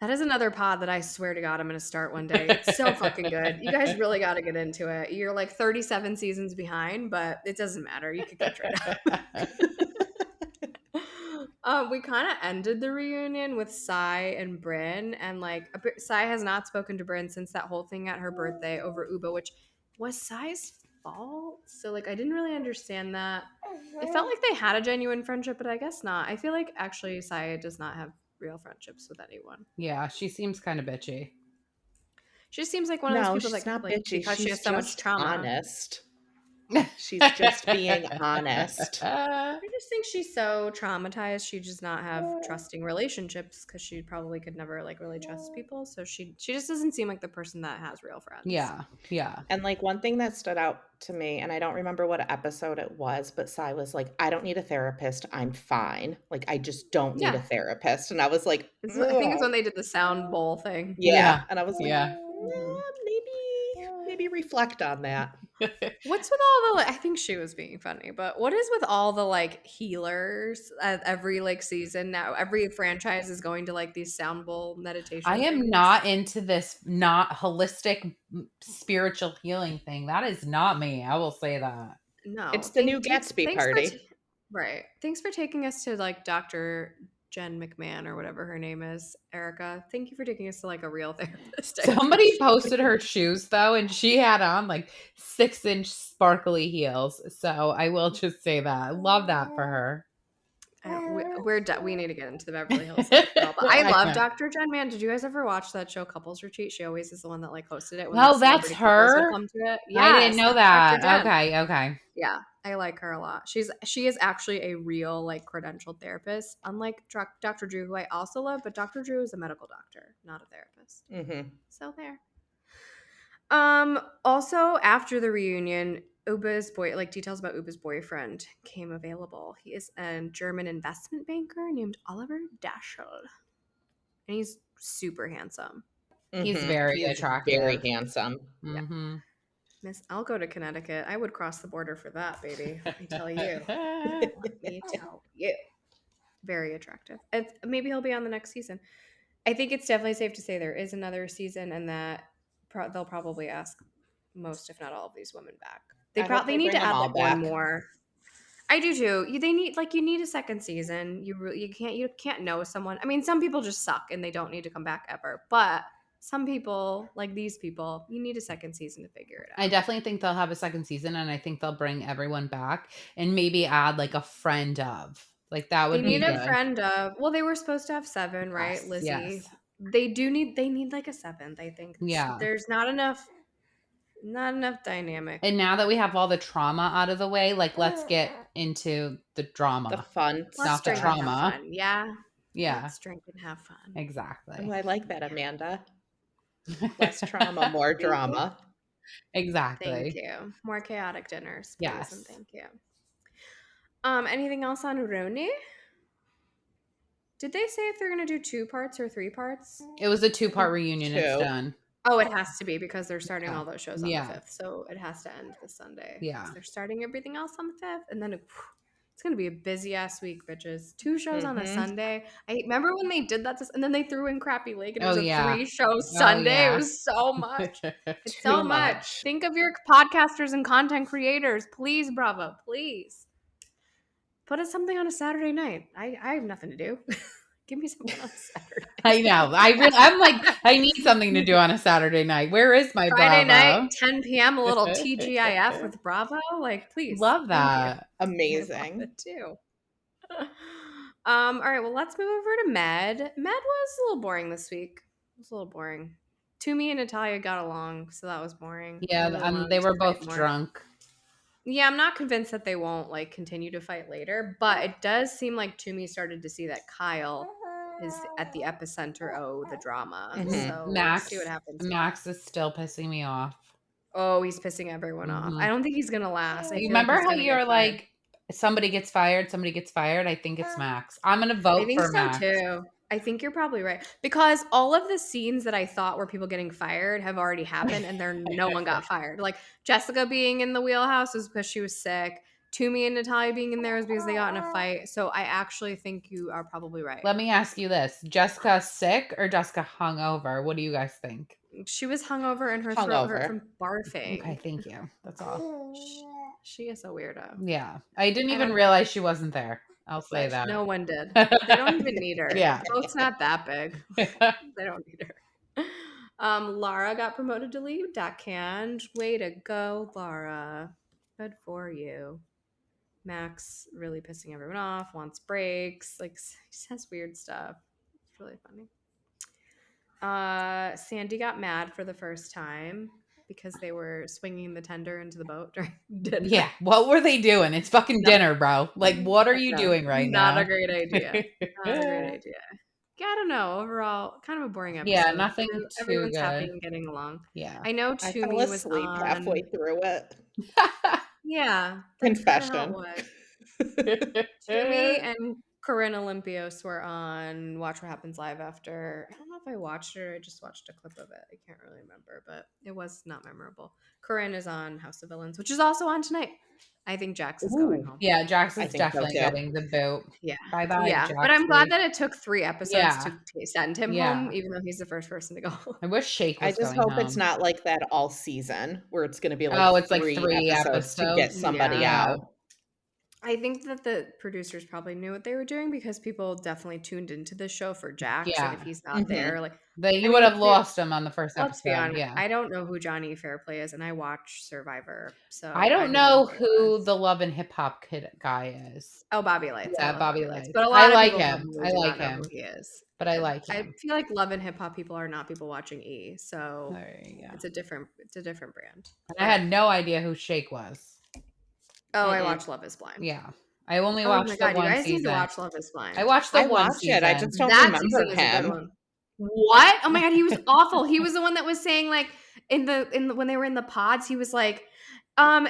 That is another pod that I swear to God I'm going to start one day. It's so fucking good. You guys really got to get into it. You're like 37 seasons behind, but it doesn't matter. You could catch right up. We kind of ended the reunion with Sai and Bryn, and like Sai has not spoken to Bryn since that whole thing at her birthday over Uba, which was Sai's fault. So like I didn't really understand that. It felt like they had a genuine friendship, but I guess not. I feel like actually Sai does not have real friendships with anyone. yeah, she seems kind of bitchy. She seems like one of those No, people she's that not like bitchy. because she She's has so much just trauma. honest. She's just being honest. I just think she's so traumatized. She does not have trusting relationships because she probably could never like really trust people. So she just doesn't seem like the person that has real friends. Yeah, yeah, And like one thing that stood out to me, and I don't remember what episode it was, but Sai was like, I don't need a therapist. I'm fine. Like, I just don't need a Yeah, therapist. And I was like, I think it's ugh. when they did the sound bowl thing. Yeah. yeah, And I was like, yeah. Mhm. maybe reflect on that. What's with all the? I think she was being funny, but what is with all the like healers at every like season now? Every franchise is going to like these sound bowl I meditation am things. not into this not holistic spiritual healing thing. That is not me. I will say that. It's No, the new Gatsby thanks for party. right. Thanks for taking us to like Dr. Jen McMahon or whatever her name is, Erica. Thank you for taking us to like a real therapist. I Somebody appreciate posted it. her shoes though, and she had on like 6-inch sparkly heels. So I will just say that. I love that for her. We need to get into the Beverly Hills life, girl. But I I love know. Dr. Jen, man. Did you guys ever watch that show Couples Retreat? She always is the one that like hosted it when like Oh, that's celebrity couples would her? come to it. I didn't Yes, know that's Dr. that. Jen. Okay, okay. Yeah, I like her a lot. She is actually a real like credentialed therapist, unlike Dr. Drew, who I also love. But Dr. Drew is a medical doctor, not a therapist. Hmm. So there. Also after the reunion, details about Ube's boyfriend came available. He is a German investment banker named Oliver Daschel, and he's super handsome. He's Mhm. very He is very attractive. handsome. Yeah. Mm-hmm. Miss, I'll go to Connecticut. I would cross the border for that, baby. Let me tell you. Let me tell you. Very attractive. Maybe he'll be on the next season. I think it's definitely safe to say there is another season, and that they'll probably ask most, if not all, of these women back. I hope They they need bring to them add all like one back. more. I do too. You need a second season. You can't know someone. I mean, some people just suck and they don't need to come back ever. But some people, like these people, you need a second season to figure it I out. definitely think they'll have a second season, and I think they'll bring everyone back and maybe add like a friend of. Like that They would be need a good. friend of. Well, they were supposed to have 7, right? Yes, Lizzie. yes. They need like a 7th. I think Yeah. there's not enough dynamic. And now that we have all the trauma out of the way, like let's get into the The drama, fun Let's not the drink and stuff. have trauma. fun. Yeah. Yeah, Let's drink and have fun. exactly. Oh, I like that, Amanda. Less trauma, more Thank you. drama. Thank Exactly. you. More chaotic dinners, please, Yes. and thank you. Anything else on Roni? Did they say if they're gonna do 2 parts or 3 parts? It was a 2-part reunion. It's 2. done. Oh, it has to be because they're starting Yeah. all those shows on the Yeah. 5th, so it has to end this Sunday. Yeah. 'Cause they're starting everything else on the 5th, and then it's gonna be a busy ass week, bitches. 2 shows on a Mhm. Sunday. I remember when they did that, and then they threw in Crappy Lake, and it Oh was a yeah. 3-show Sunday. It yeah. was so much. It's Too so much. much. Think of your podcasters and content creators, please, Bravo, please. Put something on a Saturday night. I have nothing to do. Give me something on Saturday. I know. I'm like, I need something to do on a Saturday night. Where is my Friday Bravo? night, 10 p.m., a little TGIF with Bravo. Like, please. Love Thank you. that. I love Amazing. it too. All right, well, let's move over to Med. Med was a little boring this week. It was a little boring. Toomey and Natalia got along, so that was boring. Yeah, I really and wanted they to were fight both more. drunk. Yeah, I'm not convinced that they won't like continue to fight later, but it does seem like Toomey started to see that Kyle is at the epicenter of the drama. Mhm. So Max, let's see what happens. with Max that. is still pissing me off. Oh, he's pissing everyone off. Mhm. I don't think he's gonna last. I You feel like remember he's how gonna you're get fired. like, somebody gets fired, somebody gets fired? I think it's Max. I'm gonna I vote think for so Max. too. I think you're probably right because all of the scenes that I thought were people getting fired have already happened, and no one got fired. Like Jessica being in the wheelhouse was because she was sick. Toomey and Natalia being in there was because they got in a fight. So I actually think you are probably right. Let me ask you this: Jessica sick or Jessica hungover? What do you guys think? She was hungover and her throat hurt Hungover. from barfing. Okay, thank you. That's all. She is a weirder. Yeah, I didn't I even don't- realize she wasn't there. I'll say that. No one did. They don't even need her. Yeah. Boat's not that big. They don't need her. Lara got promoted to lead deckhand. Way to go, Lara. Good for you. Max really pissing everyone off, wants breaks, like he says weird stuff. It's really funny. Sandy got mad for the first time because they were swinging the tender into the boat during dinner. Yeah, what were they doing? It's fucking dinner, bro. Like, what are you doing right now? Not a great idea. Not a great idea. Yeah, I don't know. Overall, kind of a boring episode. Yeah, nothing Everyone's too happy good. and getting along. Yeah. I know I Toomey fell was asleep on. halfway through it. Yeah, that's kinda how it Confession. was. Toomey and Corinne Olympios were on Watch What Happens Live after. I don't know if I watched it or I just watched a clip of it. I can't really remember, but it was not memorable. Corinne is on House of Villains, which is also on tonight. I think Jax is going Ooh. home. Yeah, Jax I is think so, definitely too. getting the boot. Yeah. Bye-bye, Yeah, Jax. but I'm glad that it took 3 episodes Yeah. to send him Yeah. home, even though he's the first person to go. I wish Shake I was just going hope it's home. not like that all season where it's going to be like Oh, it's like 3 3 episodes to get episodes. somebody Yeah. out. I think that the producers probably knew what they were doing because people definitely tuned into the show for Jax, Yeah. and if he's not there, like You I would mean, have lost him on the first let's be episode. honest, Yeah. I don't know who Johnny Fairplay is, and I watch Survivor, so I don't didn't know who it who was. the Love and Hip Hop kid guy is. Oh, Bobby Lights. I Yeah, love Bobby Lights. but a I lot of like people him. probably I do like not know him. who he is. But I like him. I feel like Love and Hip Hop people are not people watching E, so There you go. it's a different brand. And I had no idea who Shake was. Oh, I Mm-mm. watch Love Is Blind. Yeah. I only Oh watched my the god, you one guys need to season. watch Love Is Blind. I watched the I one watched season. it. I just don't That remember season is a good him. one. What? Oh my god, he was awful. He was the one that was saying like in the when they were in the pods, he was like,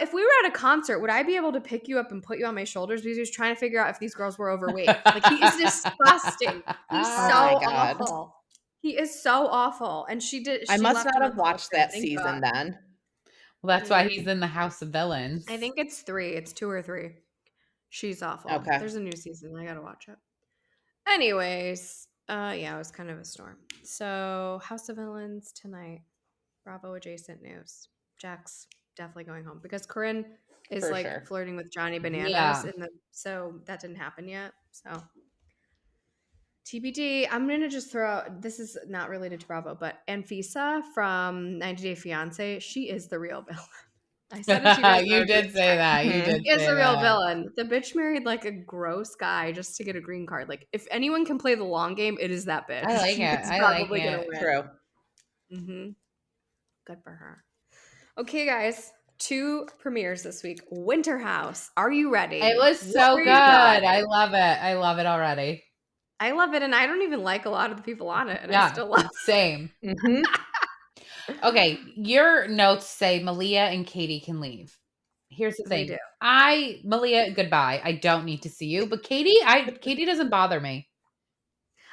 If we were at a concert, would I be able to pick you up and put you on my shoulders? Because he was trying to figure out if these girls were overweight. Like, he is disgusting. He's Oh so my God. awful. He is so awful. And I she must left not him have with watched Wilson, that thank season God. then. Well, that's why he's in the House of Villains. I think it's 3. It's 2 or 3. She's awful. Okay. There's a new season. I gotta watch it. Anyways, yeah, it was kind of a storm. So, House of Villains tonight. Bravo adjacent news. Jack's definitely going home because Corinne is For like sure. flirting with Johnny Bananas Yeah. so that didn't happen yet. So TBD. I'm gonna just throw out, this is not related to Bravo, but Anfisa from 90 Day Fiance, she is the real villain. I said it to you guys. You did say that. You did She is say the real that. villain. The bitch married like a gross guy just to get a green card. Like, if anyone can play the long game, it is that bitch. I like it. She's I like probably gonna it. win. True. Mm-hmm. Good for her. Okay, guys. 2 premieres this week. Winter House. Are you ready? It was What so were good. you got? I love it. I love it already. I love it, and I don't even like a lot of the people on it, and Yeah, I still love it. same. Mhm. Okay, your notes say Malia and Katie can leave. Here's the They thing. do. Malia, goodbye. I don't need to see you. But Katie doesn't bother me.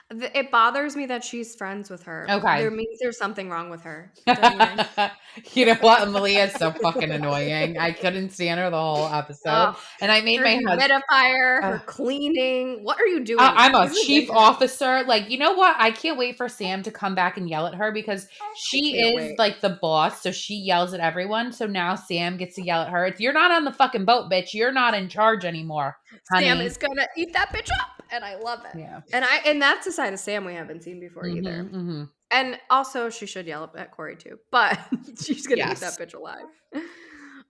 It bothers me that she's friends with her. Okay. There means there's something wrong with her. Don't you think? You know what? Malia is so fucking annoying. I couldn't stand her the whole episode. Ugh, And I made her my husband. humidifier, her cleaning. What are you doing? I'm a This is chief winter. officer. Like, you know what? I can't wait for Sam to come back and yell at her because she can't is wait. like the boss. So she yells at everyone. So now Sam gets to yell at her. You're not on the fucking boat, bitch. You're not in charge anymore, honey. Sam is gonna eat that bitch up, and I love it. Yeah. And that's a side of Sam we haven't seen before either. Mm-hmm. And also, she should yell at Corey too, but she's gonna eat that Yes. bitch alive.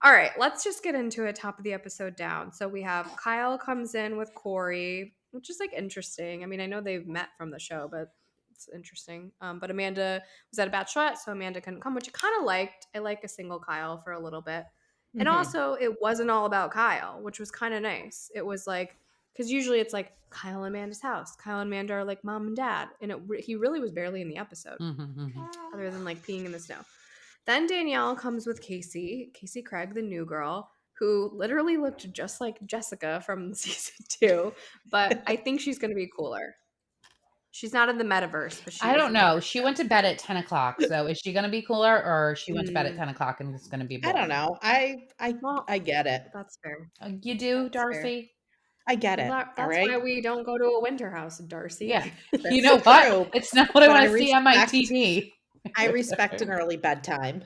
All right, let's just get into it. Top of the episode down. So we have Kyle comes in with Corey, which is like interesting. I mean, I know they've met from the show, but it's interesting. But Amanda was at a bachelorette, so Amanda couldn't come, which I kind of liked. I like a single Kyle for a little bit. And Mhm. also, it wasn't all about Kyle, which was kind of nice. It was like, because usually it's like Kyle and Amanda's house. Kyle and Amanda are like mom and dad. And he really was barely in the episode, other than like peeing in the snow. Then Danielle comes with Casey Craig, the new girl, who literally looked just like Jessica from season 2. But I think she's going to be cooler. She's not in the metaverse, but I don't know. She went to bed at 10 o'clock. So is she going to be cooler or she went to bed at 10 o'clock and it's going to be boring? I don't know. I get it. That's fair. You do, That's Darcy? fair. I get it. That's all right. why we don't go to a winter house, Darcy. Yeah. That's You know true. what? It's not what I But want I to see on my respect- TV. I respect an early bedtime.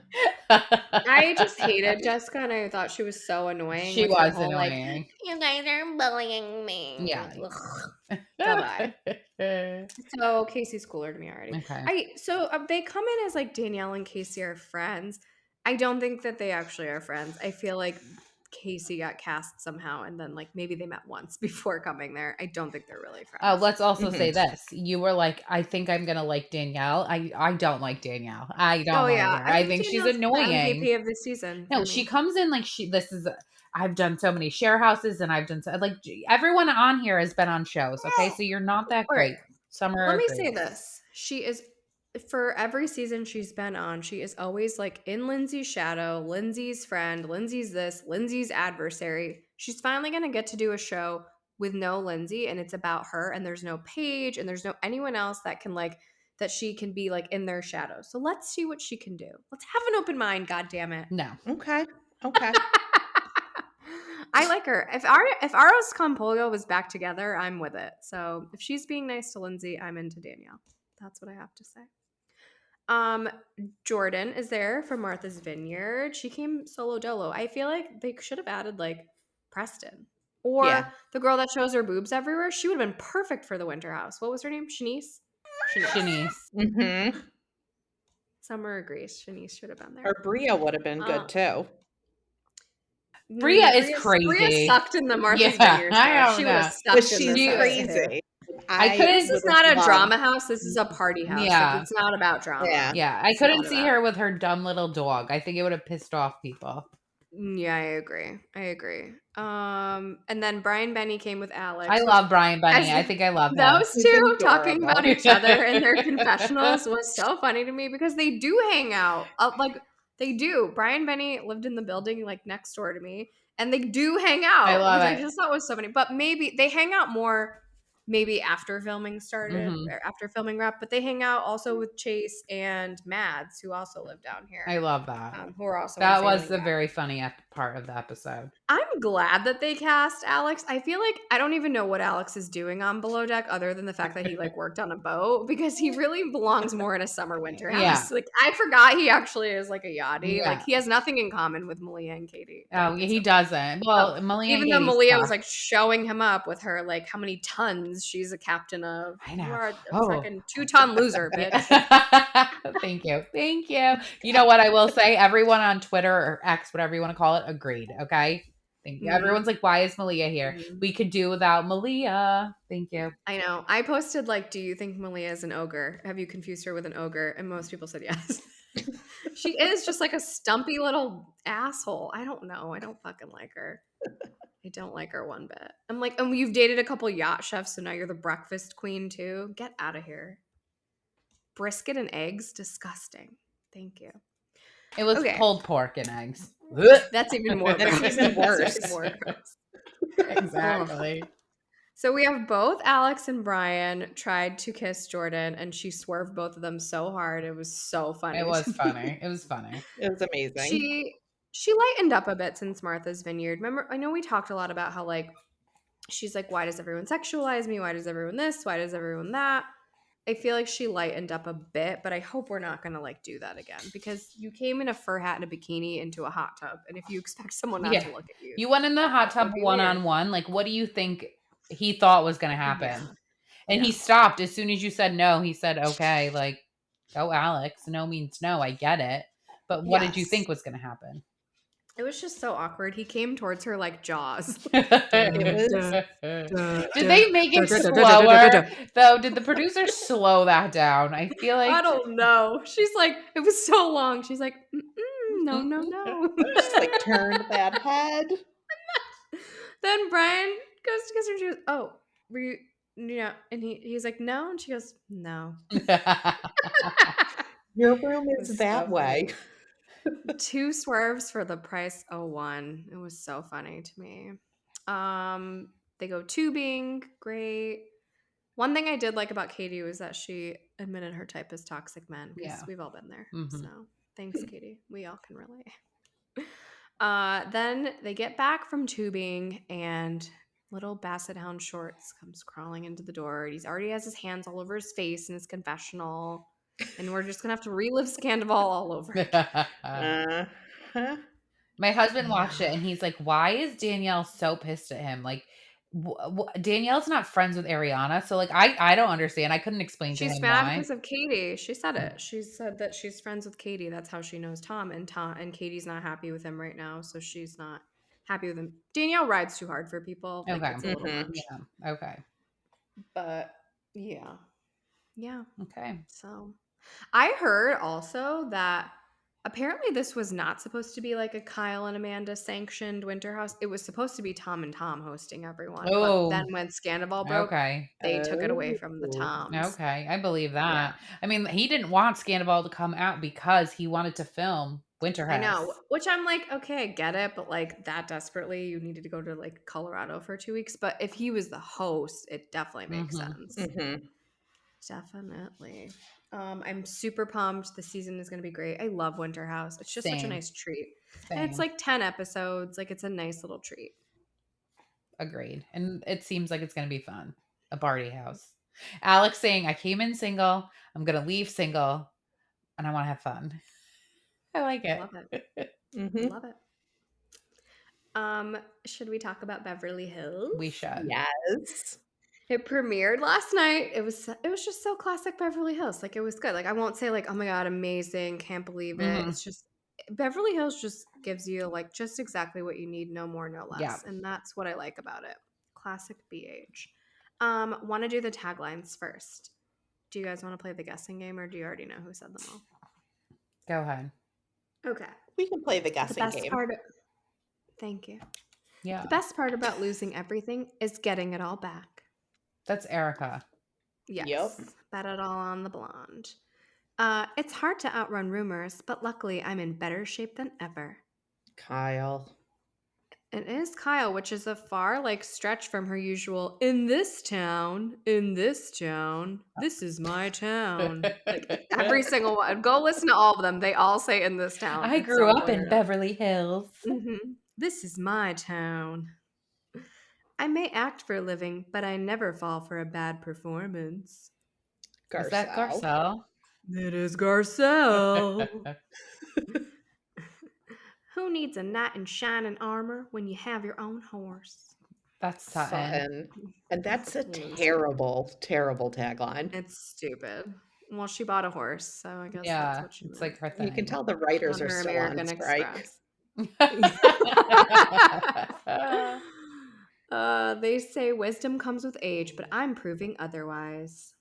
I just hated Jessica, and I thought she was so annoying. She with her was whole, like, annoying. you guys are bullying me. Yeah. Ugh. Bye-bye. So Casey's cooler to me already. Okay. So they come in as like Danielle and Casey are friends. I don't think that they actually are friends. I feel like Casey got cast somehow, and then like maybe they met once before coming there. I don't think they're really friends. Oh, let's also say this. You were like, I think I'm gonna like Danielle. I don't like Danielle. I don't like her. I think she's Danielle's annoying. The MVP of the season. No, she comes in like I've done so many share houses and I've done so like everyone on here has been on shows. Okay, so you're not that great. Summer. Let me say this. She is, for every season she's been on, she is always like in Lindsay's shadow, Lindsay's friend, Lindsay's this, Lindsay's adversary. She's finally going to get to do a show with no Lindsay, and it's about her, and there's no Paige, and there's no anyone else that can like, that she can be like in their shadow. So let's see what she can do. Let's have an open mind, God damn it. No. Okay. I like her. If Aros Campollo was back together, I'm with it. So if she's being nice to Lindsay, I'm into Danielle. That's what I have to say. Jordan is there from Martha's Vineyard. She came solo dolo. I feel like they should have added like Preston or the girl that shows her boobs everywhere. She would have been perfect for the winter house. What was her name? Shanice. Mm-hmm. Summer agrees. Shanice should have been there. Or Bria would have been good too. Bria is crazy. Bria sucked in the Martha's Vineyard. She was stuck in she's crazy. This is not a drama house. This is a party house. Yeah. Like, it's not about drama. Yeah. I couldn't see her with her dumb little dog. I think it would have pissed off people. Yeah, I agree. And then Brian Benny came with Alex. I love Brian Benny. I think I love those two talking about each other in their confessionals confessionals was so funny to me because they do hang out. They do. Brian Benny lived in the building like next door to me, and they do hang I out, love which I it. just thought was so funny. But maybe they hang out more maybe after filming started Mhm. or after filming wrapped, but they hang out also with Chase and Mads, who also live down here, I love that. who are also That was insanely the rad. very funny part of the episode. I'm glad that they cast Alex. I feel like I don't even know what Alex is doing on Below Deck other than the fact that he like worked on a boat, because he really belongs more in a summer winter Yeah. house. Like I forgot he actually is like a yachty. Like Yeah. he has nothing in common with Malia and Katie. Oh, Like, he doesn't. Well, Malia and even though Katie Malia was suck. like showing him up with her like how many tons she's a captain of. I know. You are a Oh. freaking 2-ton loser, bitch. Thank you. Thank you. You know what I will say? Everyone on Twitter or X, whatever you want to call it, agreed. Okay. Thank you. Mhm. Everyone's like, why is Malia here? Mhm. We could do without Malia. Thank you. I know. I posted like, do you think Malia is an ogre? Have you confused her with an ogre? And most people said yes. She is just like a stumpy little asshole. I don't know. I don't fucking like her. I don't like her one bit. I'm like, and you've dated a couple yacht chefs, so now you're the breakfast queen too. Get out of here. Brisket and eggs, disgusting. Thank you. It was Okay. pulled pork and eggs. That's even more That's gross. even worse. That's even more gross. Exactly. So we have both Alex and Brian tried to kiss Jordan, and she swerved both of them so hard. It was so funny. It was funny. It was funny. It was amazing. She lightened up a bit since Martha's Vineyard. Remember, I know we talked a lot about how like she's like, why does everyone sexualize me? Why does everyone this? Why does everyone that? I feel like she lightened up a bit, but I hope we're not gonna like do that again, because you came in a fur hat and a bikini into a hot tub, and if you expect someone not to look at you, You went in the hot that would tub be one weird. on one. Like, what do you think he thought was going to happen? Yeah. And Yeah. he stopped as soon as you said no. He said, okay, like, go, Alex. No means no. I get it. But what did you Yes. think was going to happen? It was just so awkward. He came towards her like Jaws. Did was- they make it slower? Though, did the producer slow that down? I feel like I don't know. She's like, it was so long. She's like, no, no, no. Just like turned that head. Then Brian goes to kiss her and she goes, oh, were you, yeah. And he's like, no. And she goes, no. Your room It is was that so way. funny. 2 swerves for the price of 1. It was so funny to me. They go tubing, great. One thing I did like about Katie was that she admitted her type is toxic men, because Yeah. we've all been there. Mhm. So thanks, Katie. We all can relate. Then they get back from tubing, and little Basset Hound Shorts comes crawling into the door. He's already has his hands all over his face in his confessional, and we're just gonna have to relive Scandival all over again. Uh-huh. My husband watched it and he's like, why is Danielle so pissed at him? Like, Danielle's not friends with Ariana. So, like, I don't understand. I couldn't explain to She's him mad why. because of Katie. She said it. She said that she's friends with Katie. That's how she knows Tom, and Katie's not happy with him right now, so she's not happy with him. Danielle rides too hard for people. Like, Okay. it's a little Mhm. much. Yeah. Okay. But yeah. Yeah. Okay. So I heard also that apparently this was not supposed to be like a Kyle and Amanda sanctioned winter house. It was supposed to be Tom and Tom hosting everyone. Oh. But then when Scandival broke, Okay. they took it away from the Oh. Toms. Okay. I believe that. Yeah. I mean, he didn't want Scandival to come out because he wanted to film Winter House. I know, which I'm like, okay, I get it, but like that desperately, you needed to go to like Colorado for 2 weeks. But if he was the host, it definitely makes sense. Mhm. Definitely. I'm super pumped. The season is going to be great. I love Winter House. It's just such a Same. nice treat. Same. And it's like 10 episodes. Like it's a nice little treat. Agreed. And it seems like it's going to be fun. A party house. Alex saying, I came in single. I'm going to leave single. And I want to have fun. I like it. Love it. Mhm. Love it. Should we talk about Beverly Hills? We should. Yes. It premiered last night. It was just so classic Beverly Hills. Like it was good. Like I won't say like, oh my God, amazing, can't believe it. Mhm. It's just Beverly Hills just gives you like just exactly what you need, no more, no less. Yeah. And that's what I like about it. Classic BH. Want to do the taglines first. Do you guys want to play the guessing game, or do you already know who said them all? Go ahead. Okay. We can play the The guessing best game. part Thank you. Yeah. The best part about losing everything is getting it all back. That's Erica. Yes. Yep. Bet it all on the blonde. It's hard to outrun rumors, but luckily I'm in better shape than ever. Kyle. It is Kyle, which is a far like stretch from her usual in this town, this is my town. Like every single one. Go listen to all of them. They all say in this town. I It's grew so up in hilarious. Beverly Hills. This is my town. I may act for a living, but I never fall for a bad performance. Is that Garcelle. Garcelle? It is Garcelle. Who needs a knight in shining armor when you have your own horse? That's Sutton. Sutton. And that's a Mm, terrible, terrible tagline. It's stupid. Well, she bought a horse, so I guess that's Yeah, what she it's meant. like her You can thing. tell the writers On are her still on American strike. Express. They say wisdom comes with age, but I'm proving otherwise.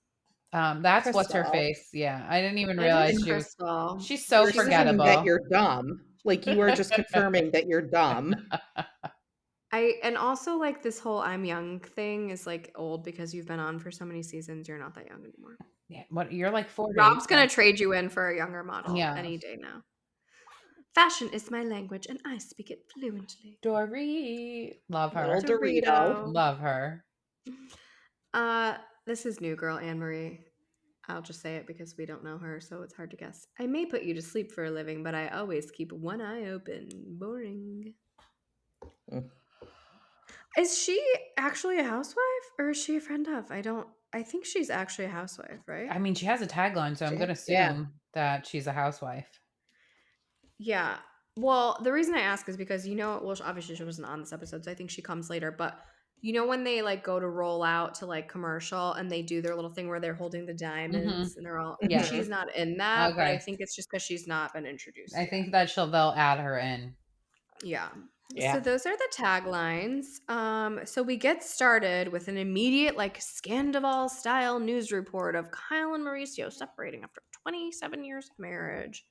That's what's her Crystal. face. Yeah, I didn't even It is realize she was. Crystal. She's so You're She was saying that forgettable. you're dumb. Like you are just confirming that you're dumb. and also like this whole I'm young thing is like old because you've been on for so many seasons. You're not that young anymore. Yeah, what you're like 40. Rob's So. gonna trade you in for a younger model Yeah. any day now. Fashion is my language, and I speak it fluently. Dory, love her. Little Dorito. Love her. This is new girl Anne Marie. I'll just say it because we don't know her, so it's hard to guess. I may put you to sleep for a living, but I always keep one eye open. Boring. Mm. Is she actually a housewife or is she a friend of? I think she's actually a housewife, right? I mean, she has a tagline, so I'm going to Yeah. assume that she's a housewife. Yeah. Well, the reason I ask is because well, obviously she wasn't on this episode, so I think she comes later, but when they like go to roll out to like commercial and they do their little thing where they're holding the diamonds and they're all Yeah. she's not in that, but I Okay. think it's just because she's not been introduced. I yet. think that they'll add her in. Yeah. Yeah. So those are the taglines. So we get started with an immediate like Scandival style news report of Kyle and Mauricio separating after 27 years of marriage.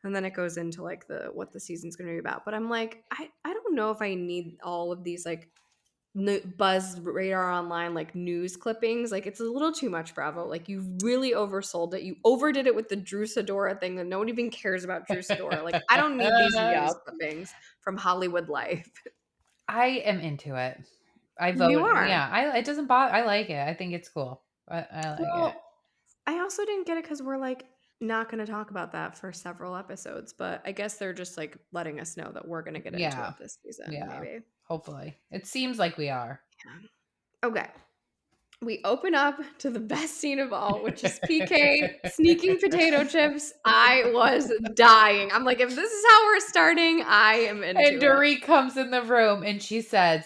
And then it goes into like what the season's going to be about. But I'm like, I don't know if I need all of these like Buzz Radar Online like news clippings. Like it's a little too much, Bravo. Like you really oversold it. You overdid it with the Drew Sidora thing and no one even cares about Drew Sidora. Like I don't need these news clippings from Hollywood life. I am into it. I vote. You are. Yeah, it doesn't bother. I like it. I think it's cool. I like it. I also didn't get it because we're like not going to talk about that for several episodes, but I guess they're just like letting us know that we're going to get into it this season. Yeah, maybe. Hopefully. It seems like we are. Yeah. Okay. We open up to the best scene of all, which is PK sneaking potato chips. I was dying. I'm like, if this is how we're starting, I am into and it. Dorit comes in the room and she says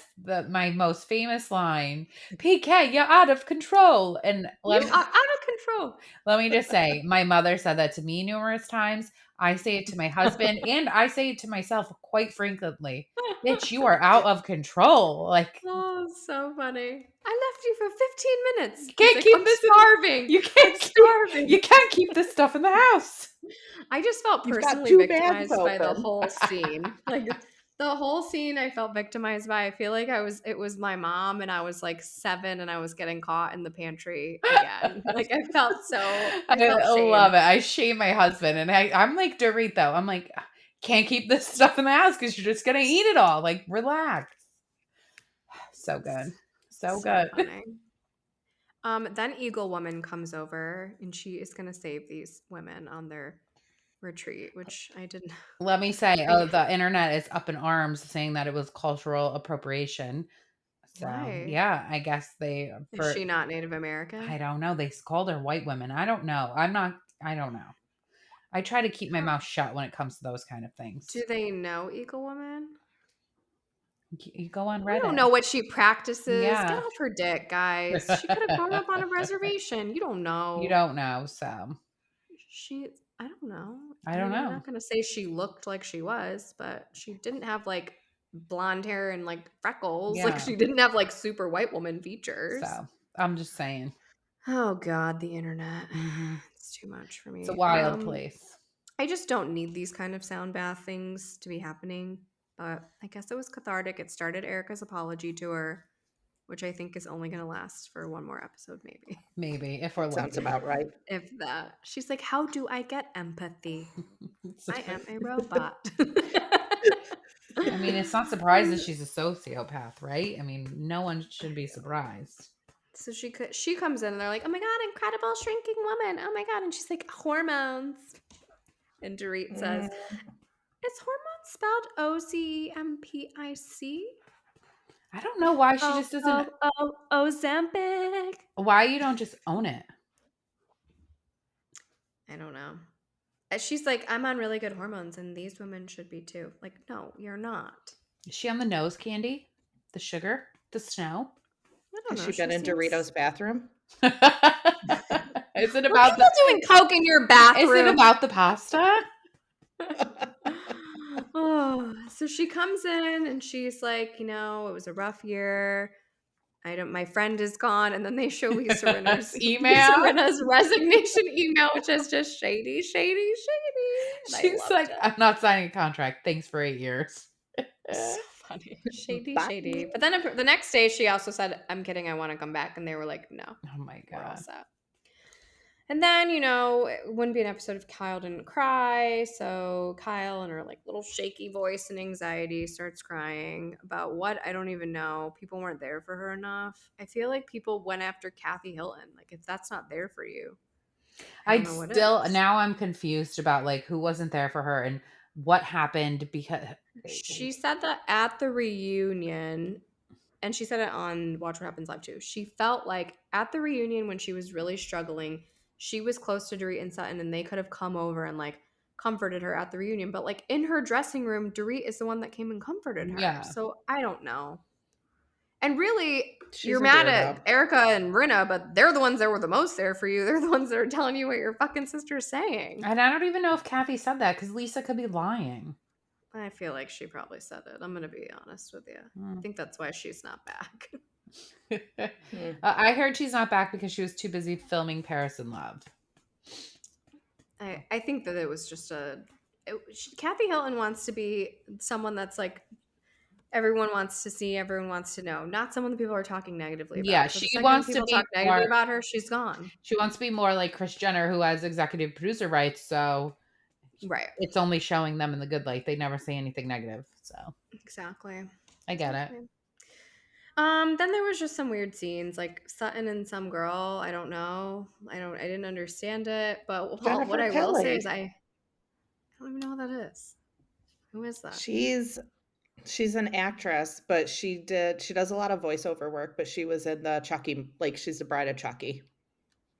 my most famous line, PK, you're out of control. And You are out of control. Let me just say, my mother said that to me numerous times. I say it to my husband and I say it to myself quite frequently. Bitch, you are out of control. Like, oh, so funny. I left you for 15 minutes. You can't keep this starving. You can't starving. You can't keep this stuff in the house. I just felt personally victimized by the whole scene. Like the whole scene I felt victimized by. I feel like it was my mom and I was like 7 and I was getting caught in the pantry again. Like I felt I love it. I shame my husband and I'm like Dorit though. I'm like, can't keep this stuff in the house because you're just gonna eat it all. Like, relax. So good. So good. Funny. Then Eagle Woman comes over and she is gonna save these women on their retreat, which I didn't. Let me say, the internet is up in arms saying that it was cultural appropriation. So yeah, I guess is she not Native American? I don't know. They called her white women. I don't know. I don't know. I try to keep my mouth shut when it comes to those kind of things. Do they know Eagle Woman? You go on Reddit. I don't know what she practices. Yeah. Get off her dick, guys. She could have grown up on a reservation. You don't know. You don't know, so. I don't know. I don't know. I'm not going to say she looked like she was, but she didn't have like blonde hair and like freckles. Yeah. Like she didn't have like super white woman features. So, I'm just saying. Oh God, the internet. It's too much for me. It's a wild place. I just don't need these kind of sound bath things to be happening. But I guess it was cathartic. It started Erica's apology tour. which I think is only going to last for one more episode, maybe. Maybe, if we're Sounds lucky. about right. If that. She's like, how do I get empathy? I am a robot. I mean, it's not surprising that she's a sociopath, right? I mean, no one should be surprised. So she comes in and they're like, oh my god, incredible shrinking woman. Oh my god. And she's like, hormones. And Dorit says, is hormones spelled Ozempic? I don't know why she just doesn't. Ozempic. Why you don't just own it? I don't know. And she's like, I'm on really good hormones and these women should be too. Like, no, you're not. Is she on the nose candy? The sugar? The snow? I don't Has know. she been in Doritos' bathroom? Is it about people doing coke in your bathroom? Is it about the pasta? Oh, so she comes in and she's like, it was a rough year. My friend is gone, and then they show Lisa Rinna's email. Lisa Rinna's resignation email, which is just shady. She's like, I'm not signing a contract. Thanks for 8 years. So funny. Shady. Bye. But then the next day she also said, I'm kidding, I want to come back. And they were like, no. Oh my We're all God. set. And then, it wouldn't be an episode if Kyle didn't cry. So Kyle, in her like little shaky voice and anxiety, starts crying about what I don't even know. People weren't there for her enough. I feel like people went after Kathy Hilton. Like, if that's not there for you, I don't know what is. Now I'm confused about like who wasn't there for her and what happened because she said that at the reunion. And she said it on Watch What Happens Live too. She felt like at the reunion when she was really struggling, she was close to Dorit and Sutton and they could have come over and like comforted her at the reunion. But like in her dressing room, Dorit is the one that came and comforted her. Yeah. So I don't know. And really, you're a mad weirdo. at Erica and Rinna, but they're the ones that were the most there for you. They're the ones that are telling you what your fucking sister's saying. And I don't even know if Kathy said that because Lisa could be lying. I feel like she probably said it. I'm going to be honest with you. I think that's why she's not back. I heard she's not back because she was too busy filming Paris in Love. I think that it was just Kathy Hilton wants to be someone that's like everyone wants to see, everyone wants to know, not someone that people are talking negatively about. Yeah, So she wants to be talk negatively about her. She's gone. She wants to be more like Kris Jenner, who has executive producer rights. So, right, it's only showing them in the good light. They never say anything negative. So exactly, I get it. Then there was just some weird scenes, like Sutton and some girl. I don't know. I didn't understand it. But what I will say is I don't even know who that is. Who is that? She's an actress, but she does a lot of voiceover work, but she was in the Chucky, like she's the bride of Chucky.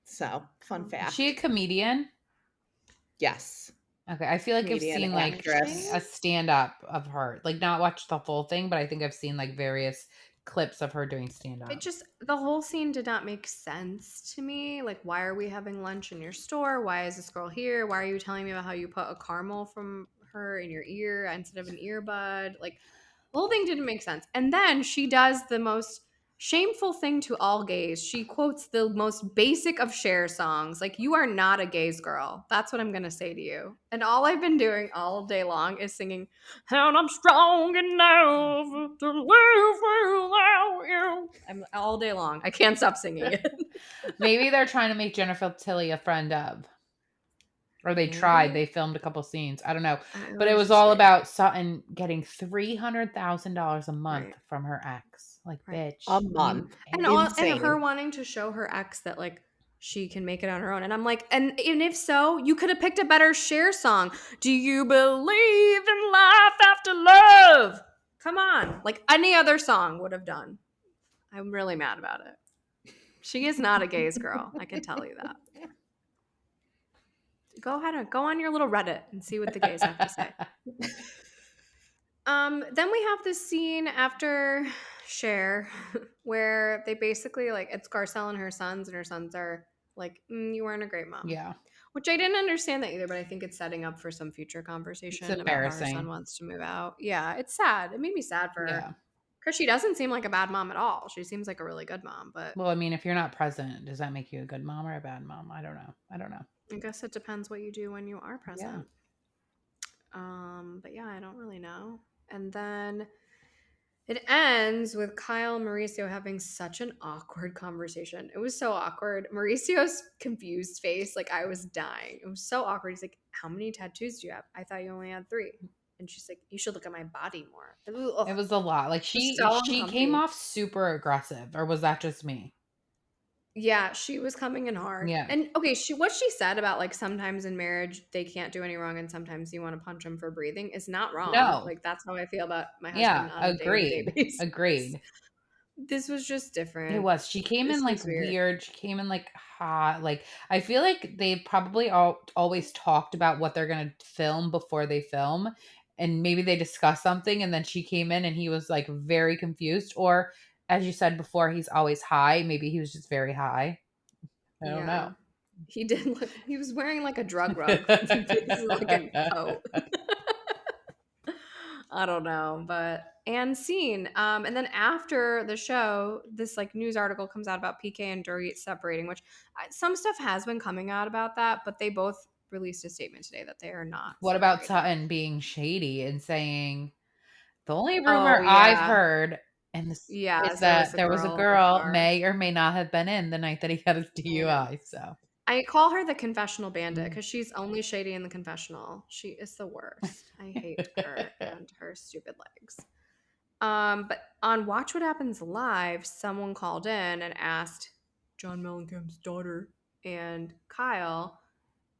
So, fun fact. Is she a comedian? Yes. Okay, I feel like Comedian, I've seen like actress. a stand-up of her. Like not watched the full thing, but I think I've seen like various clips of her doing stand-up. The whole scene did not make sense to me. Like, why are we having lunch in your store? Why is this girl here? Why are you telling me about how you put a caramel from her in your ear instead of an earbud? Like, the whole thing didn't make sense. And then she does the most shameful thing to all gays. She quotes the most basic of Cher songs. Like, you are not a gays girl. That's what I'm going to say to you. And all I've been doing all day long is singing, and I'm strong enough to live without you. I'm all day long. I can't stop singing it. Maybe they're trying to make Jennifer Tilly a friend of. Or they tried. They filmed a couple scenes. I don't know. But it was all about Sutton getting $300,000 a month from her ex. Like, bitch. A month. And her wanting to show her ex that, like, she can make it on her own. And I'm like, and if so, you could have picked a better Cher song. Do you believe in life after love? Come on. Like, any other song would have done. I'm really mad about it. She is not a gays girl. I can tell you that. Go ahead and go on your little Reddit and see what the gays have to say. Then we have this scene after Cher where they basically, like, it's Garcelle and her sons are like, you weren't a great mom. Yeah. Which I didn't understand that either, but I think it's setting up for some future conversation about how her son wants to move out. Yeah, it's sad. It made me sad for her. Because she doesn't seem like a bad mom at all. She seems like a really good mom. But well, I mean, if you're not present, does that make you a good mom or a bad mom? I don't know. I guess it depends what you do when you are present. Yeah. But yeah, I don't really know. And then It ends with Kyle and Mauricio having such an awkward conversation. It was so awkward. Mauricio's confused face, like I was dying. It was so awkward. He's like, "How many tattoos do you have? I thought you only had 3." And she's like, "You should look at my body more." Ugh, It was a lot. Like it was so she came uncomfy. off super aggressive, or was that just me? Yeah, she was coming in hard. Yeah. And okay, what she said about like sometimes in marriage they can't do any wrong and sometimes you want to punch them for breathing is not wrong. No. Like that's how I feel about my Yeah, husband on a day-to-day agreed. basis. Agreed. This was just It different. was. She came This in like was weird. weird. She came in like hot. Like I feel like they probably always talked about what they're gonna film before they film, and maybe they discussed something, and then she came in and he was like very confused. Or as you said before, he's always high. Maybe he was just very high. I don't know. Yeah. He did look he was wearing like a drug rug, basically like a coat. I don't know, but and scene. And then after the show, this like news article comes out about PK and Dorit separating, which some stuff has been coming out about that, but they both released a statement today that they are not What about separating. Sutton being shady and saying the only rumor Oh I've yeah. heard and this is Yes, there was that a there was a girl at the girl bar. may or may not have been in the night that he got his I know. DUI. So I call her the confessional bandit mm. because she's only shady in the confessional. She is the worst. I hate her and her stupid legs. But on Watch What Happens Live, someone called in and asked John Mellencamp's daughter and Kyle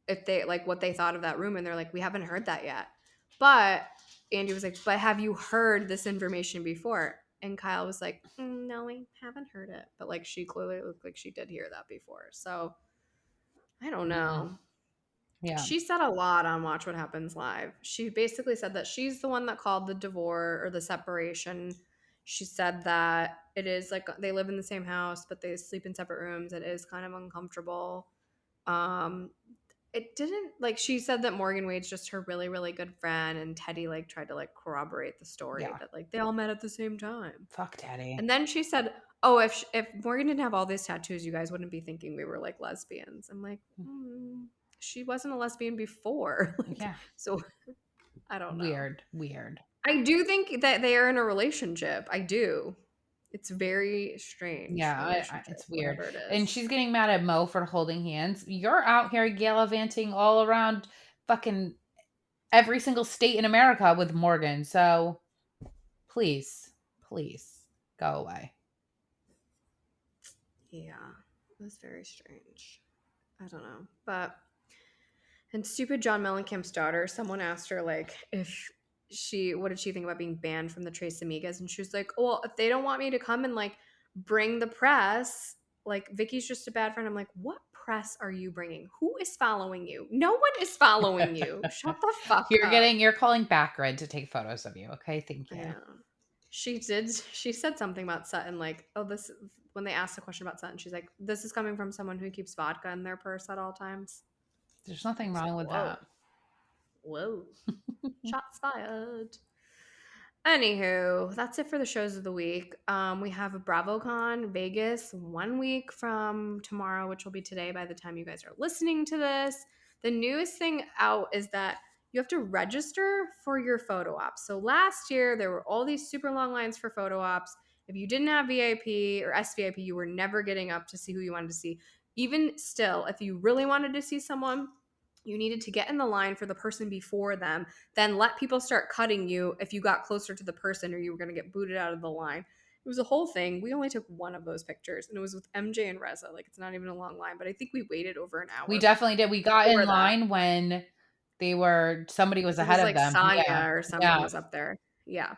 if they like what they thought of that room, and they're like, we haven't heard that yet. But Andy was like, but have you heard this information before? And Kyle was like, no, I haven't heard it. But like she clearly looked like she did hear that before. So I don't Mm. know. Yeah. She said a lot on Watch What Happens Live. She basically said that she's the one that called the divorce or the separation. She said that it is like they live in the same house, but they sleep in separate rooms. It is kind of uncomfortable. Um, it didn't like she said that Morgan Wade's just her really, really good friend, and Teddy like tried to like corroborate the story Yeah. that like they all met at the same time. Fuck Teddy. And then she said, "Oh, if Morgan didn't have all these tattoos, you guys wouldn't be thinking we were like lesbians." I'm like, she wasn't a lesbian before, like, Yeah. so I don't know. Weird. Weird. I do think that they are in a relationship. I do. It's very strange Yeah, relationship, it's weird. whatever it And is. she's getting mad at Mo for holding hands. You're out here gallivanting all around fucking every single state in America with Morgan. So please, please go away. Yeah, it was very strange. I don't know, but and stupid John Mellencamp's daughter, someone asked her like if what did she think about being banned from the Tres Amigas, and she was like, well, if they don't want me to come and like bring the press, like Vicky's just a bad friend. I'm like, what press are you bringing? Who is following you? No one is following you. Shut the fuck up. You're calling Backred to take photos of you. Okay, thank I you. know. She said something about Sutton, like, oh, this, when they asked a question about Sutton, she's like, this is coming from someone who keeps vodka in their purse at all times. There's nothing It's wrong like, with whoa, that. whoa, shots fired. Anywho, that's it for the shows of the week. We have a BravoCon Vegas 1 week from tomorrow, which will be today by the time you guys are listening to this. The newest thing out is that you have to register for your photo ops. So last year, there were all these super long lines for photo ops. If you didn't have VIP or SVIP, you were never getting up to see who you wanted to see. Even still, if you really wanted to see someone, you needed to get in the line for the person before them, then let people start cutting you if you got closer to the person or you were going to get booted out of the line. It was a whole thing. We only took one of those pictures, and it was with MJ and Reza. Like, it's not even a long line, but I think we waited over an We hour definitely did. We got in for that. line when somebody was It ahead was of like them. Yeah. Sonya or someone Yeah. was up there. Yeah.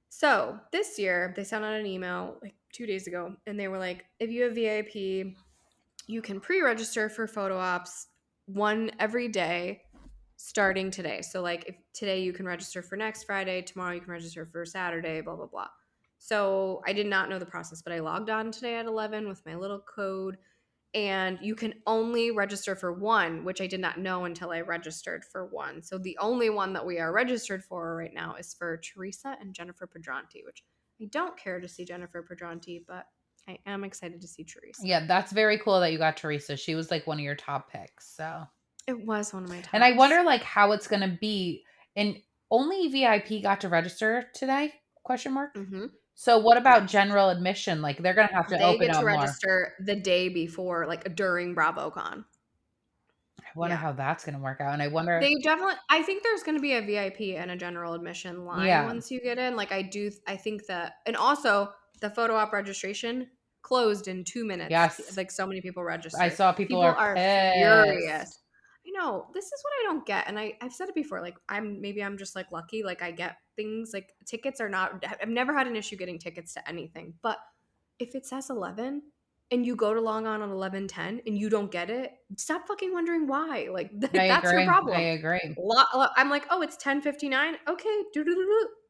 So this year, they sent out an email like 2 days ago, and they were like, if you have VIP, you can pre-register for photo ops one every day starting today. So like if today you can register for next Friday, tomorrow you can register for Saturday, blah blah blah. So I did not know the process, but I logged on today at 11 with my little code, and you can only register for one, which I did not know until I registered for one. So the only one that we are registered for right now is for Teresa and Jennifer Pedranti, which I don't care to see Jennifer Pedranti, but I am excited to see Teresa. Yeah, that's very cool that you got Teresa. She was like one of your top picks. So, It was one of my and I tops. wonder like how it's going to be. And only VIP got to register today. Question mark. Mm-hmm. So what about Yes. general admission? Like they're gonna have to They open get to up more. register the day before, like during BravoCon. I wonder Yeah. how that's gonna work out. And I wonder, They definitely I think there's gonna be a VIP and a general admission line yeah, once you get in. Like I think that, and also the photo op registration closed in 2 minutes. yes. Like so many people I registered. saw people People are are furious. pissed. I know. This is what I don't get. And I've said it before. Like I'm just like lucky. Like I get things like tickets are not I've never had an issue getting tickets to anything. But if it says 11 and you go to log on 11:10 and you don't get it, stop fucking wondering why. Like I that's your agree. I problem. agree. I'm like, oh, it's 10:59. Okay,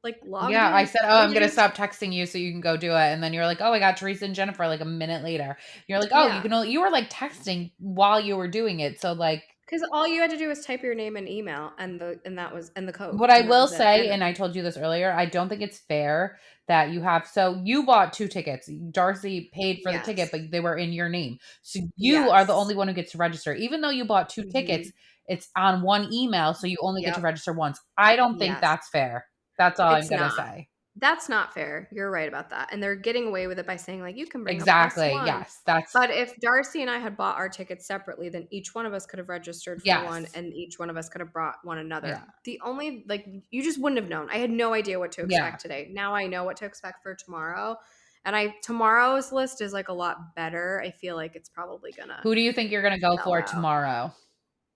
like logged Yeah, I in. said, "Oh, No I'm gonna issues. stop texting you so you can go do it." And then you're like, "Oh, I got Teresa and Jennifer like a minute later." You're like, "Oh, you Yeah, can only," you were like texting while you were doing it. So like, because all you had to do was type your name and email, and that was and the code, what I and that will was it. say, And and I told you this earlier, I don't think it's fair that you have, so you bought 2 tickets. Darcy paid for the ticket, yes, but they were in your name. So you are the yes, only one who gets to register. Even though you bought 2 hmm, tickets, it's on one email, so you only get to yep, register once. I don't think yes. that's fair. That's all I'm It's gonna not. say. That's not fair. You're right about that. And they're getting away with it by saying, like, you can bring a plus Exactly. one. Yes. That's But if Darcy and I had bought our tickets separately, then each one of us could have registered for one yes. and each one of us could have brought one Yeah. another. The only, like, you just wouldn't have known. I had no idea what to Yeah. expect today. Now I know what to expect for tomorrow. And tomorrow's list is like a lot better. I feel like it's probably gonna Who do you think you're gonna go sell for out. tomorrow?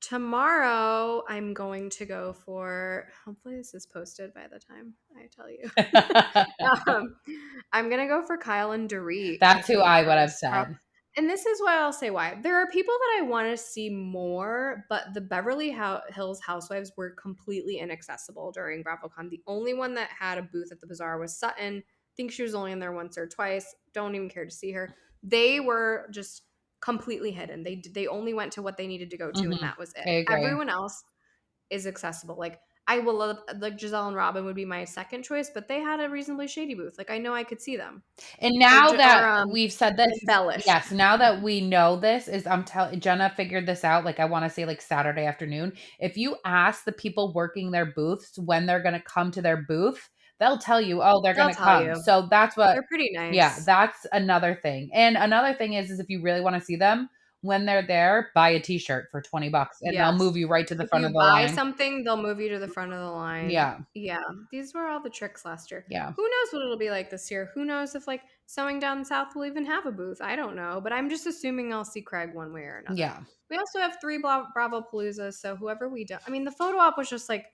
Tomorrow, I'm going to go for, hopefully this is posted by the time I tell you. um, I'm gonna go for Kyle and Dorit, I That's who think, I for would have this. said. And this is why I'll say why. There are people that I want to see more, but the Beverly Hills Housewives were completely inaccessible during BravoCon. The only one that had a booth at the bazaar was Sutton. I think she was only in there once or twice. Don't even care to see her. They were just completely hidden. They only went to what they needed to go to, and Mhm. that was it. I agree. Everyone else is accessible. Like I will love, like Giselle and Robin would be my second choice, but they had a reasonably shady booth. Like I know I could see them. And Or now that or we've said this, embellish. yes, now that we know this is, I'm telling, Jenna figured this out, like I wanna say like Saturday afternoon. If you ask the people working their booths when they're gonna come to their booth, they'll tell you, "Oh, they're They'll gonna tell come." you. So that's what, They're pretty yeah, nice. that's another thing. And another thing is if you really wanna see them, when they're there, buy a T-shirt for $20 and they'll Yes. move you right to the If front of you the buy line. something, they'll move you to the front of the line. Yeah, Yeah. These were all the tricks last year. yeah, Who knows what it'll be like this year? Who knows if like Sewing Down South will even have a booth? I don't know, but I'm just assuming I'll see Craig one way or another. yeah. We also have 3 Bravo Paloozas, so whoever we do, I mean, the photo op was just like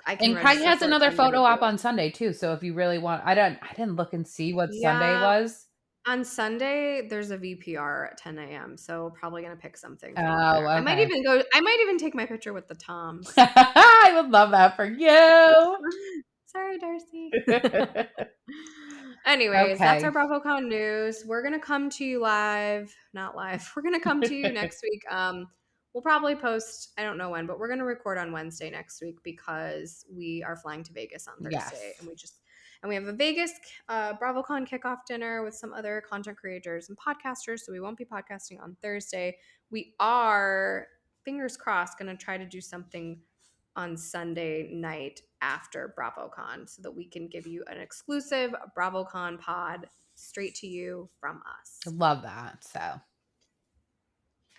I can And Craig register has for it, another I'm gonna photo do op it. on Sunday too, so if you really want, I didn't look and see what Sunday Yeah, was. on Sunday there's a VPR at 10 a.m., so probably gonna pick something from up Oh, there. okay. I might even take my picture with the Toms. I would love that for you. Sorry, Darcy. Anyways, that's our Okay. BravoCon news. We're gonna come to you live, not live. We're gonna come to you next week. We'll probably post. I don't know when, but we're gonna record on Wednesday next week because we are flying to Vegas on Thursday, Yes. and we have a Vegas BravoCon kickoff dinner with some other content creators and podcasters. So we won't be podcasting on Thursday. We are, fingers crossed, gonna try to do something on Sunday night after BravoCon so that we can give you an exclusive BravoCon pod straight to you from us. Love that. So,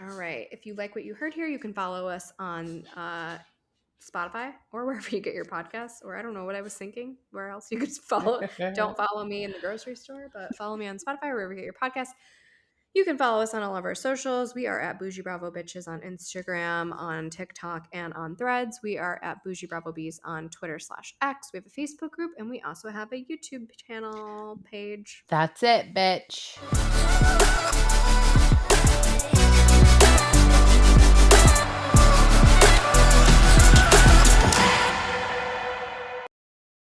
All right. If you like what you heard here, you can follow us on Spotify or wherever you get your podcasts. Or I don't know what I was thinking. Where else you could follow? Don't follow me in the grocery store, but follow me on Spotify or wherever you get your podcasts. You can follow us on all of our socials. We are at Bougie Bravo Bitches on Instagram, on TikTok, and on Threads. We are at Bougie Bravo Bees on Twitter/X. We have a Facebook group, and we also have a YouTube channel page. that's it, bitch.